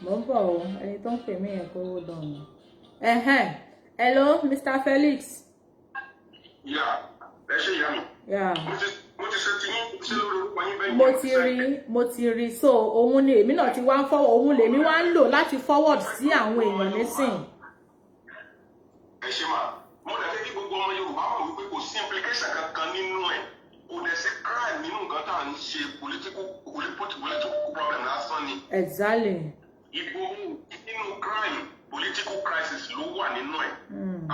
Mo ń bọ̀ o, ẹni tó ń pè mí yẹn kó wó dànù. Hello, Mr. Felix. Yeah, ẹ ṣe ìyá mi. Yeah. Mo ti ṣe ti yín ṣe lórí orúkọ yín bẹ́ẹ̀. Mo ti rí. So òun ni èmi náà ti wá ń forward, òun lèmi wá ń lò láti forward sí àwọn èèyàn nísìn. Ẹ ṣe máa, mo dẹ̀ fẹ́ kí gbogbo ọmọ Yorùbá mọ̀ wípé kò sí implication kankan nínú ẹ̀. Kò dẹ̀ sí crime nínú nǹkan tá à ń ṣe political problem lásán ni. Exactly. Ìgbòho nínú crime political crisis ló wà nínú ẹ̀.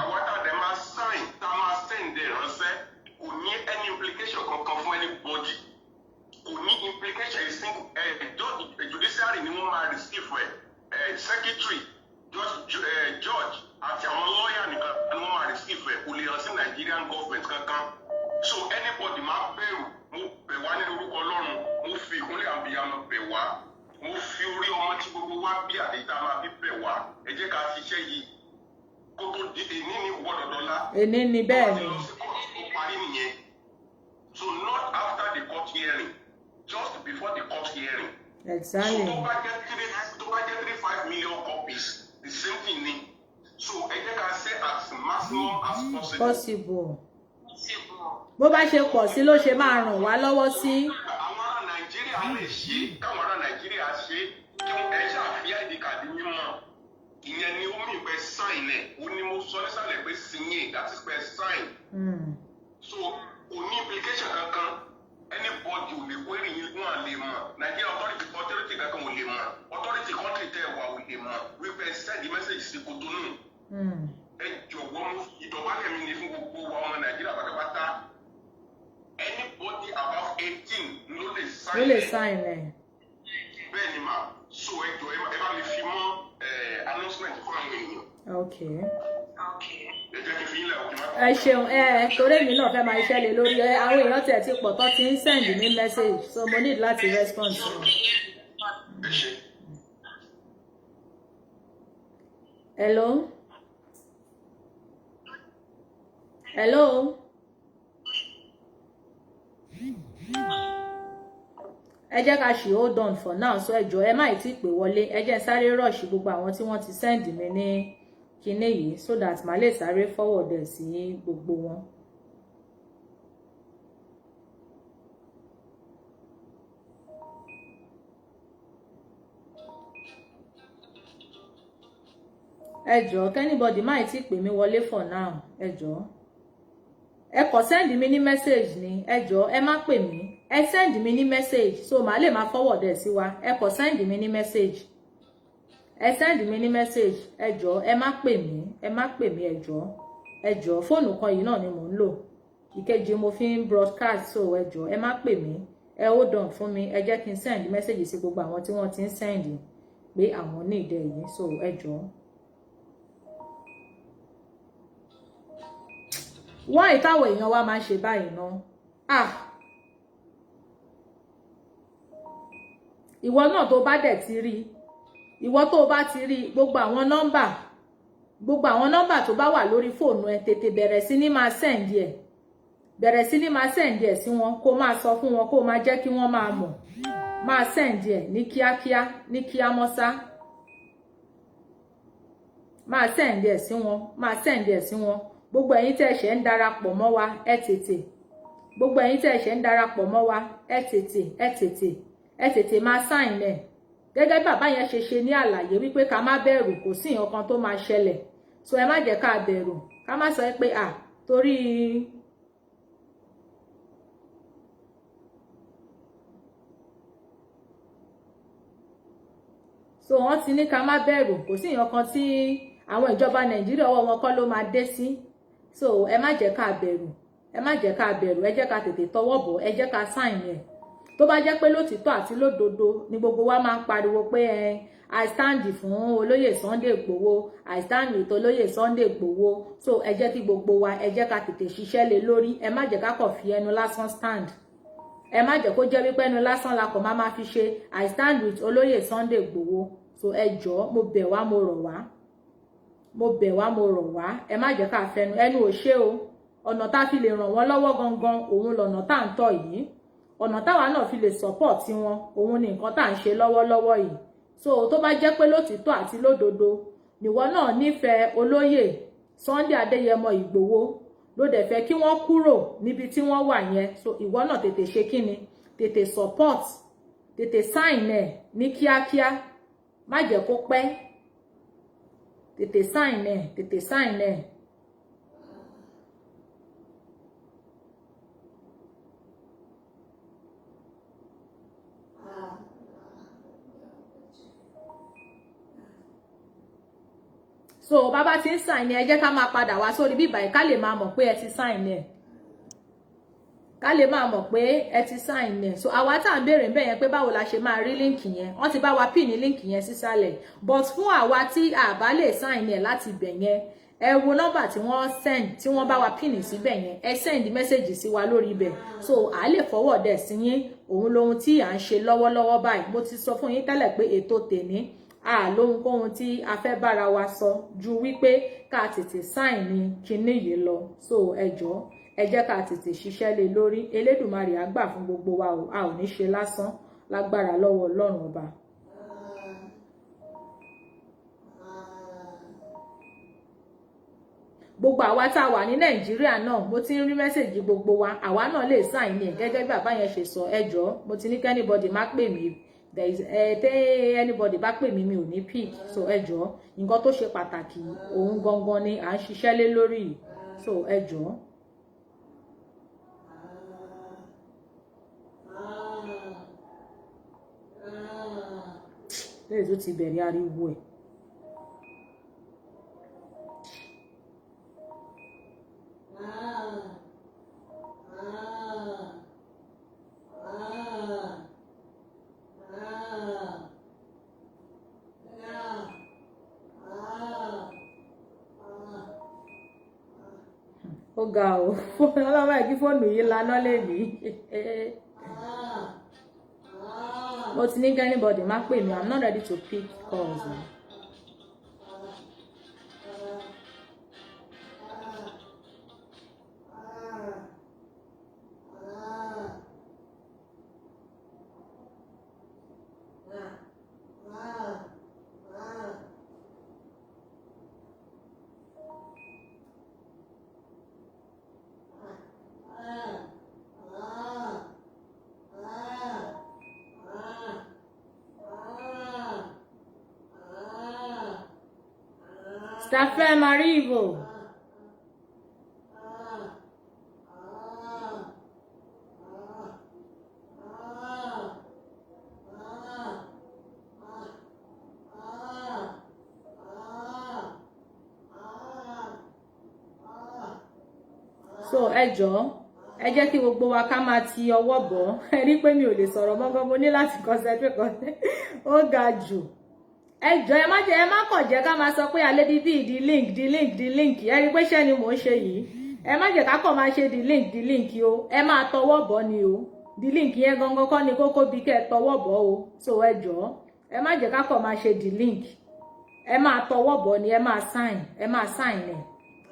Àwa tá a dẹ̀ máa sign tá a máa send ẹ̀ ránṣẹ́ kò ní any implication kankan fún anybody. Kò ní implication judiciary ni wọ́n máa receive ẹ̀ secretary judge àti àwọn lawyer nìkan ni wọ́n máa receive ẹ̀ kò lè hàn sí Nigerian government kankan. So anybody máa bẹ̀rù mo bẹ̀ wá ní orúkọ Ọlọ́run mo fi ìkúnlẹ̀ àbíyamọ bẹ̀ wá. Mo fi orí ọmọ tí gbogbo wa bí àdéhìí máa bí bẹ̀ wá ẹ jẹ́ ká ṣiṣẹ́ yìí kó tó di èní ní wọ́dọ̀dọ́lá. Èní ni bẹ́ẹ̀ ni. Ó parí nìyẹn. So not after the court hearing, just before the court hearing. Exactly. So tó bá jẹ́ 3-5 million copies the same thing ni. So ẹ jẹ́ ká ṣe as maximum as possible. Bó bá ṣe pọ̀ sí ló ṣe máa ràn wá lọ́wọ́ sí. Àwọn ará Nàìjíríà lè ṣe káwọn ará Nàìjíríà ṣe kí ẹ ṣàfihàn ID card mímọ́ ìyẹn ni ó mì pé sign ẹ̀ ó ní mo sọ nísàlẹ̀ pé sign that is pé sign. So kò ní implication kankan anybody ò lè query yín wọn lè mọ̀ Nigeria authority kankan ò lè mọ̀ authority country tẹ̀ wá ò lè mọ̀ wípé send message sí Cotonou. Ẹ jọ̀wọ́ mo ìdọ̀bálẹ̀ mi ní fún gbogbo wa ọmọ Nàìjíríà pátápátá. Anybody above 18 ló lè sign ẹ̀. Bẹ́ẹ̀ ni mà, so ẹ jọ ẹ bá mi fi mọ́ announcement fún àwọn èèyàn. Okay. Ẹ jẹ́ kí n fi yín lẹ̀ òkè má. Ẹ ṣeun torí èmi náà fẹ́ máa iṣẹ́ lé lórí àwọn èèyàn tẹ̀ ti pọ̀ tó ti ń send ní message so mo need láti respond sí wọn. Ẹ ṣe. Hello. Hello. Ẹ jẹ́ ká ṣì hold on for now so ẹ jọ̀ọ́ ẹ má tí pè wọlé ẹ jẹ́ sáré rush gbogbo àwọn tí wọ́n ti send mi ní kinní yìí so that màá lè sáré forward ẹ̀ sí gbogbo wọn. Ẹ jọ̀ọ́ kẹ́nìbọ̀dì má tí pè mí wọlé for now ẹ jọ̀ọ́. ẹ kọ send mi ní message ni ẹ jọ̀ọ́ ẹ má pè mí ẹ send mi ní message so màá lè máa forward ẹ sí wa ẹ kọ send mi ní message ẹ send mi ní message ẹ jọ̀ọ́ ẹ má pè mí ẹ jọ̀ọ́ fóònù kan yìí náà ni mò ń lò ìkejì mo fi ń broadcast so ẹ jọ̀ọ́ ẹ má pè mí ẹ hold on fún mi ẹ jẹ́ kí n send message sí gbogbo àwọn tí wọ́n ti ń send pé àwọn ní ìdẹ yìí so ẹ jọ̀ọ́. wọ́n ìtàwọ̀ èèyàn wa máa ń ṣe báyìí náà ìwọ náà tó bá dẹ̀ ti rí ìwọ tó bá ti rí gbogbo àwọn nọ́mbà tó bá wà lórí fóònù ẹ tètè bẹ̀rẹ̀ sí ní máa send ẹ̀ sí wọn kó máa sọ fún wọn kó máa jẹ́ kí wọ́n máa mọ̀ máa send ẹ̀ ní kíákíá ní kíámọ́sá máa send ẹ̀ sí wọn gbogbo ẹ̀yin tẹ́ ṣe ń darapọ̀ mọ́ wa ẹ tètè gbogbo ẹ̀yin tẹ́ ṣe ń darapọ̀ mọ́ wa ẹ tètè máa sign ẹ̀ gẹ́gẹ́ bàbá yẹn ṣe ní àlàyé wípé ká má bẹ̀rù kò sí nǹkan kan tó máa ṣẹlẹ̀ so ẹ má jẹ́ ká bẹ̀rù ká má sọ pé torí so wọ́n ti ní ká má bẹ̀rù kò sí nǹkan kan tí àwọn ìjọba Nàìjíríà ọwọ́ wọn kọ́ ló máa dé sí so ẹ má jẹ́ ká bẹ̀rù ẹ jẹ́ ká tètè tọwọ́ bọ̀ ẹ jẹ́ ká sign ẹ̀ tó bá jẹ́ pé lótìtọ́ àti lódodo ni gbogbo wa máa ń pariwo pé I stand fún olóyè Sunday Igboho I stand with olóyè Sunday Igboho so ẹ jẹ́ kí gbogbo wa ẹ jẹ́ ká tètè ṣiṣẹ́ lé lórí ẹ má jẹ́ ká kọ̀ fi ẹnu lásán stand ẹ má jẹ́ kó jẹ́ wípé ẹnu lásán la kọ̀ máa fi ṣe I stand with olóyè Sunday Igboho so ẹ jọ̀ọ́ mo bẹ̀ wá mo rọ̀ wá ẹ má jẹ́ ká fẹnu ẹnu ò ṣe o ọ̀nà tá fi lè ràn wọ́n lọ́wọ́ gangan òun lọ̀nà tá ń tọ̀ yìí ọ̀nà táwa náà fi lè support wọn òun ni nǹkan tá ń ṣe lọ́wọ́lọ́wọ́ yìí so tó bá jẹ́ pé lótìtọ́ àti lódodo nìwọ náà nífẹ̀ẹ́ olóyè Sunday Adéyẹmọ Ìgbòho ló dẹ̀ fẹ́ kí wọ́n kúrò níbi tí wọ́n wà yẹn so ìwọ náà tètè ṣe kíni tètè support tètè sign ẹ̀ ní kíákíá má jẹ́ kó pẹ́ tètè sign ẹ̀. so bàbá ti ń sign ẹ jẹ́ ká máa padà wá sórí bíbá ẹ ká lè máa mọ̀ pé ẹ ti sign ẹ ti sign ẹ so àwa tá à ń béèrè bẹ́ẹ̀ yẹn pé báwo la ṣe máa rí líǹkì yẹn wọ́n ti bá wa pin ní líǹkì yẹn sísàlẹ̀ but fún àwa tí a bá lè sign ẹ láti bẹ̀ yẹn ẹ wo nọ́mbà tí wọ́n send tí wọ́n bá wa pin síbẹ̀ yẹn ẹ send message sí wa lórí ibẹ̀ so a lè forward ẹ̀ sí yín òun lohun tí à ń ṣe lọ́wọ́lọ́wọ́ báyìí mo ti sọ fún yín tẹ́lẹ̀ pé ètò tèmi lóhunkóhun tí a fẹ́ bára wa sọ ju wípé ká tètè sign ní kinní yìí lọ so ẹ jọ̀ọ́ ẹ jẹ́ ká tètè ṣiṣẹ́ lé lórí Elédùmarè á gbà fún gbogbo wa a ò ní ṣe lásán lágbára lọ́wọ́ Ọlọ́run ọba. gbogbo àwa tá a wà ní Nàìjíríà náà mo ti ń rí mẹ́sẹ̀gì gbogbo wa àwa náà lè sign ní gẹ́gẹ́ bí bàbá yẹn ṣe sọ ẹ jọ̀ọ́ mo ti ní kẹ́nìbọ̀dì má pè mí tẹ́ anybody bá pè mí mi ò ní pick so ẹ jọ̀ọ́ nǹkan tó ṣe pàtàkì òun gangan ni à ń ṣiṣẹ́ lé lórí so ẹ jọ̀ọ́. lẹ́yìn tó ti bẹ̀rẹ̀ ariwo ẹ̀. ó ga o ọlọ́mọ ẹ̀kí fóònù yìí laná lèmi mo ti ní kí anybody má pè mí I'm not ready to pick calls. Sta ferma, arrivo. so ẹ jọ̀ọ́ ẹ jẹ́ kí gbogbo wa ká máa ti ọwọ́ bọ̀ ẹ rí pé mi ò lè sọ̀rọ̀ mọ́ mo ní láti concentrate kan ó ga jù ẹ jọ̀ọ́ ẹ má kàn jẹ́ ká máa sọ pé alẹ́ dídí di link ẹ rí pé ṣẹ́ ni mò ń ṣe yìí ẹ má jẹ́ ká kàn máa ṣe di link o ẹ máa tọwọ́ bọ̀ ni o di link yẹn gangan kọ́ ni kókó bí kẹ́ ẹ tọwọ́ bọ̀ o so ẹ jọ̀ọ́ ẹ má jẹ́ ká kàn máa ṣe di link ẹ máa tọwọ́ bọ̀ ni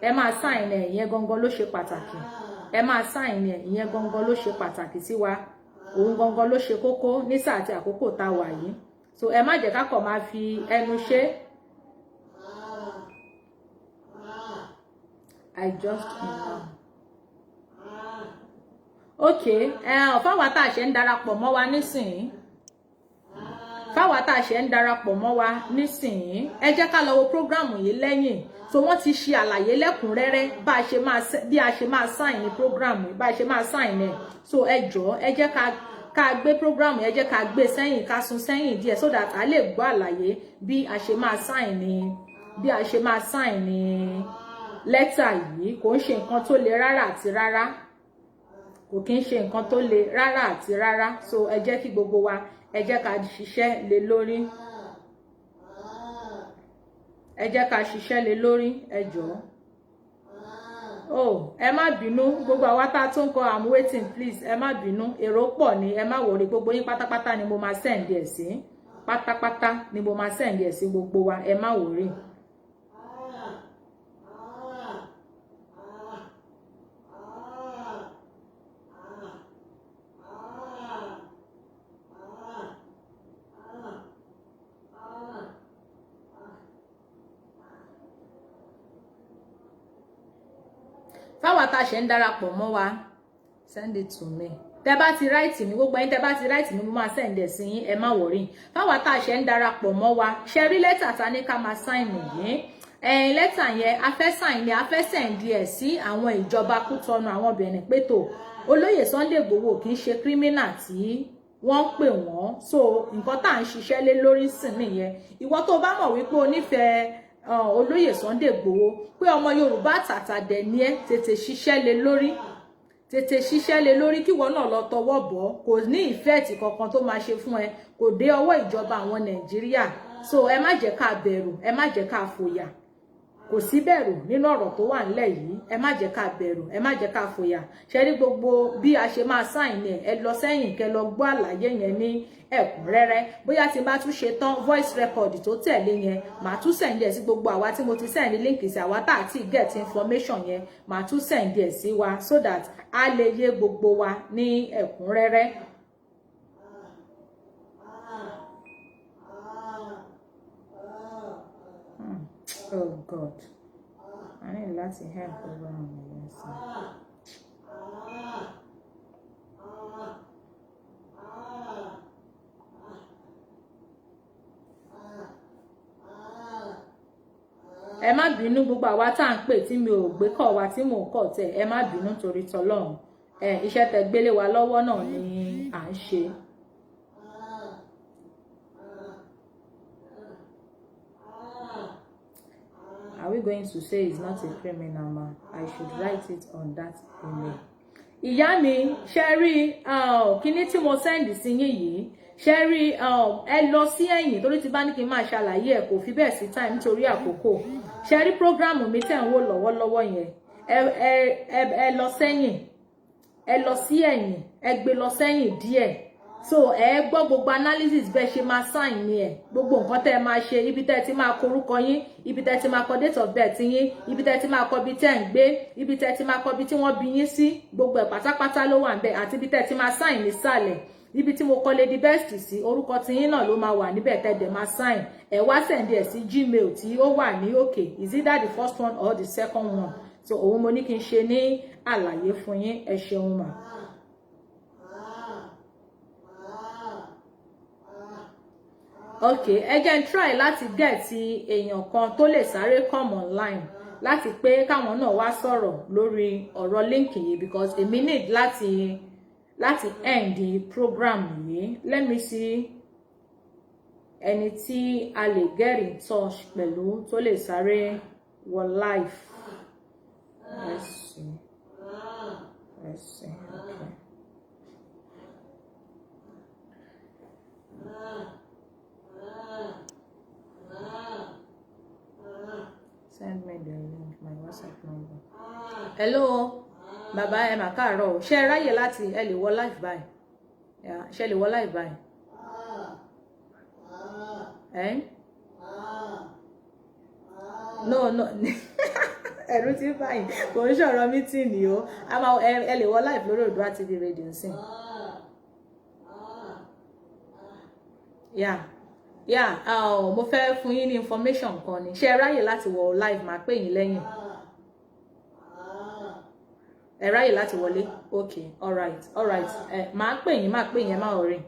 ẹ máa sign ẹ ìyẹn gangan ló ṣe pàtàkì ẹ máa sign ẹ ìyẹn gangan ló ṣe pàtàkì sí wa òun gangan ló ṣe kókó ní sáà àti àkókò tá a wà yìí so ẹ má jẹ́ ká kàn máa fi ẹnu ṣe I just okay fáwa tá a ṣe ń darapọ̀ mọ́ wa nísìnyí ẹ jẹ́ ká lọ wo prógrámù yìí lẹ́yìn so wọ́n ti ṣe àlàyé lẹ́kùnrẹ́rẹ́ bí a ṣe máa sign ní prógrámù bá a ṣe máa sign ẹ̀ so ẹ jọ̀ọ́ ẹ jẹ́ ká gbé prógrámù ẹ jẹ́ ká gbé sẹ́yìn ká sún sẹ́yìn díẹ̀ so that a lè gbọ́ àlàyé bí a ṣe máa sign ní lẹ́tà yìí kò ń ṣe nǹkan tó le rárá àti rárá kò kí ń ṣe nǹkan tó le rárá àti rárá so ẹ jẹ́ kí gbogbo wa ẹ jẹ́ ká ṣiṣẹ́ lé lórí ẹ jọ̀ọ́ ẹ má bínú gbogbo àwa tá tó ń kọ I'm waiting please ẹ má bínú èrò pọ̀ ni ẹ má wọrí gbogbo yín pátápátá ni mo máa send ẹ̀ sí pátápátá ni mo máa send ẹ̀ sí gbogbo wa ẹ má wọrí. fáwa tá ṣe ń darapọ̀ mọ́ wa send it to me tẹ́ bá ti write mi gbogbo yín tẹ́ bá ti write mi mo máa send ẹ̀ sí yín ẹ má worry fáwa tá ṣe ń darapọ̀ mọ́ wa ṣe rí lẹ́tà ta ní ká máa sign yìí lẹ́tà yẹn a fẹ́ sign ni a fẹ́ send ẹ̀ sí àwọn ìjọba Kútọ́nù àwọn Benin pé tó olóyè Sunday Igboho kì í ṣe criminal tí wọ́n pè wọ́n so nǹkan tá à ń ṣiṣẹ́ lé lórí sìn nìyẹn ìwọ tó bá mọ̀ wípé o nífẹ̀ẹ́ olóyè Sunday Igboho pé ọmọ Yorùbá tàtà dẹ̀ ní ẹ tètè ṣiṣẹ́ lé lórí kíwọ náà lọ tọwọ́ bọ̀ kò ní ìfẹ́ẹ̀tì kankan tó máa ṣe fún ẹ kò dé ọwọ́ ìjọba àwọn Nàìjíríà so ẹ má jẹ́ ká bẹ̀rù ẹ má jẹ́ ká fòyà kò sí bẹ̀rù nínú ọ̀rọ̀ tó wà nílẹ̀ yìí ẹ má jẹ́ ká bẹ̀rù ẹ má jẹ́ ká fòyà ṣe rí gbogbo bí a ṣe máa sign ẹ lọ sẹ́yìn kẹ́ lọ gbọ́ àlàyé yẹn ní ẹ̀kúnrẹ́rẹ́ bóyá tí n bá tún ṣe tán voice record tó tẹ̀lé yẹn màá tún send ẹ̀ sí gbogbo àwa tí mo ti send link sí àwa tá àti get information yẹn màá tún send ẹ̀ sí wa so that a lè yé gbogbo wa ní ẹ̀kúnrẹ́rẹ́. Oh God, I need láti help over on the inside. Ẹ má bínú gbogbo àwa tá à ń pè tí mi ò gbé kọ̀ wa tí mò ń kọ̀ tẹ̀ ẹ má bínú torí tọlọ́run iṣẹ́ tẹ́ gbélé wa lọ́wọ́ náà ni à ń ṣe. Are we going to say it's not a criminal man? I should write it on that email. Ìyá mi, Sherry, kíní tí mo send sí yín yìí, Sherry, ẹ lọ sí ẹ̀yìn torí tí bá ní kí n máa ṣàlàyé ẹ̀ kò fi bẹ́ẹ̀ sí time nítorí àkókò. Sherry program mi tẹ́ ń wò lọ́wọ́lọ́wọ́ yẹn. Ẹ lọ sẹ́yìn. Ẹ lọ sí ẹ̀yìn, ẹ gbé lọ sẹ́yìn díẹ̀. So ẹ gbọ́ gbogbo analysis bẹ́ẹ̀ ṣe máa sign ni ẹ̀ gbogbo nǹkan tẹ́ ẹ máa ṣe ibi tẹ́ ẹ ti máa kọ orúkọ yín ibi tẹ́ ẹ ti máa kọ date of birth yín ibi tẹ́ ẹ ti máa kọ ibi tẹ́ ẹ ń gbé ibi tẹ́ ẹ ti máa kọ ibi tí wọ́n bí yín sí gbogbo ẹ̀ pátápátá ló wà níbẹ̀ àti ibi tẹ́ ẹ ti máa sign nísàlẹ̀ ibi tí mo kọ Lady Best sí orúkọ tí yín náà ló máa wà níbẹ̀ tẹ́ ẹ dẹ̀ máa sign ẹ wá send ẹ̀ sí Gmail tí ó wà ní òkè is either the first one or the second one so òun mo ní kí n ṣe ní àlàyé fún yín ẹ ṣeun mà. Okay, ẹ jẹ́ n try láti get èèyàn kan tó lè sáré come online láti pé káwọn náà wá sọ̀rọ̀ lórí ọ̀rọ̀ link yìí because èmi need láti end the program yìí. Let me see ẹni tí a lè get in touch pẹ̀lú tó lè sáré wọ live. Let's see. Let's see. Okay. Send me the link, my WhatsApp number. Hello, bàbá ẹ mà káàárọ̀. Ṣé ẹ ráyè láti ẹ lè wọ live báyìí? Ṣé ẹ lè wọ live báyìí? No. Ẹ̀rù ti báyìí. Kò ń ṣọ̀rọ̀ mítìnì o. Ẹ lè wọ live lórí Oòduà TV Radio nsìn. Mo fẹ́ fún yín ní information kan ni. Ṣé ẹ ráyè láti wọ live máa pè yín lẹ́yìn? Ẹ ráyè láti wọlé? Okay, all right. Máa pè yín, ẹ má worry.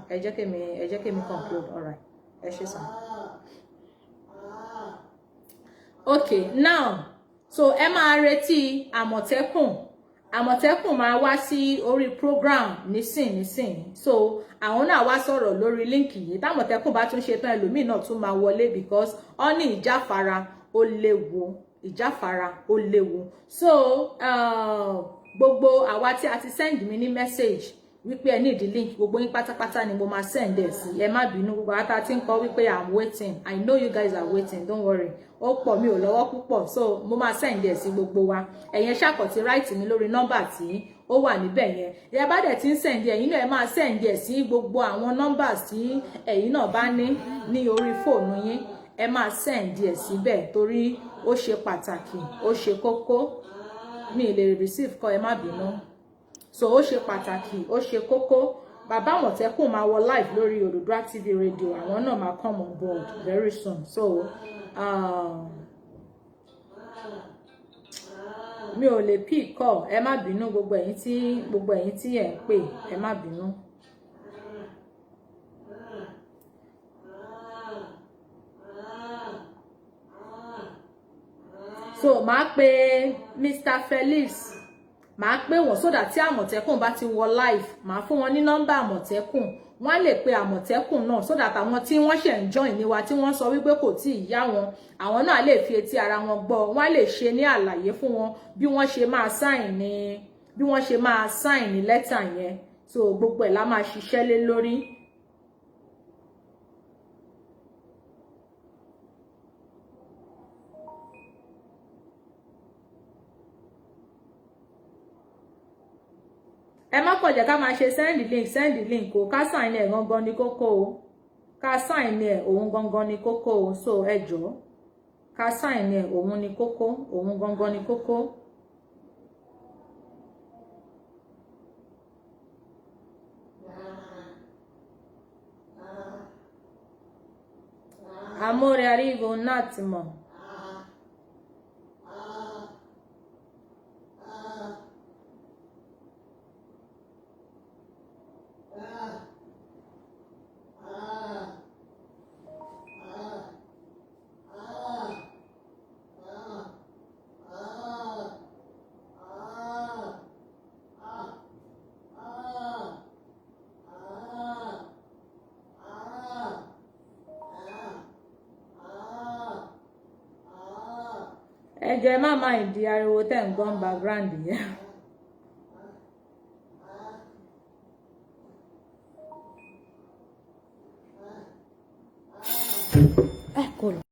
Ẹ jẹ́ kí mi conclude. All right. Ẹ ṣé sàn. Okay, now, so ẹ máa retí Àmọ̀tẹ́kùn máa wá sí orí program nísìn. So àwọn náà wá sọ̀rọ̀ lórí líǹkì yìí. T'Àmọ̀tẹ́kùn bá tún ṣe tán ẹlòmíì náà tún máa wọlé because ó ní ìjáfara ó léwu. So gbogbo àwa tí a ti send mi ní message wípé ẹ need the link, gbogbo yín pátápátá ni mo máa send ẹ sí. Ẹ má bínú, gbogbo àwa tí ń kọ wípé I'm waiting. I know you guys are waiting, don't worry. Ó pọ̀, mi ò lọ́wọ́ púpọ̀, so mo máa send ẹ sí gbogbo wa. Ẹ̀yin ṣàkọ̀tì write mi lórí nọ́mbà tí ó wà níbẹ̀ yẹn. Ẹ bá dẹ̀ ti ń send ẹ̀yin náà ẹ máa send ẹ sí gbogbo àwọn numbers tí ẹ̀yin náà bá ní orí fóònù yín. Ẹ máa send ẹ síbẹ̀ torí ó ṣe pàtàkì, ó ṣe kókó. Mi lè receive call, ẹ má bínú. So ó ṣe pàtàkì, ó ṣe kókó. Bàbá Àmọ̀tẹ́kùn máa wọ live lórí Oòduà TV Radio. Àwọn náà máa come on board very soon. So mi ò lè pick call, ẹ má bínú gbogbo ẹ̀yin tí ẹ ń pè, ẹ má bínú. So màá pe Mr. Felix, màá pè wọ́n so that tí Àmọ̀tẹ́kùn bá ti wọ live, màá fún wọn ní nọ́mbà Àmọ̀tẹ́kùn. Wọ́n lè pe Àmọ̀tẹ́kùn náà so that àwọn tí wọ́n ṣe ń join ní wa tí wọ́n sọ wípé kò tí ì yá wọn, àwọn náà lè fi etí ara wọn gbọ́. Wọ́n lè ṣe ní àlàyé fún wọn bí wọ́n ṣe máa sign ní lẹ́tà yẹn. So gbogbo ẹ̀ la máa ṣiṣẹ́ lé lórí. Ẹ má kọ̀ jẹ́ ká máa ṣe send link o. Ká sign ẹ̀ gangan ní kókó o. Ká sign ẹ̀ òun gangan ní kókó o. So ẹ jọ̀ọ́. Ká sign ẹ̀ òun ní kókó, òun gangan ní kókó. Amore arrivo un attimo. Ẹ jọ̀ọ́ ẹ má mind ariwo tẹ́ ń gbọ́ background yẹn.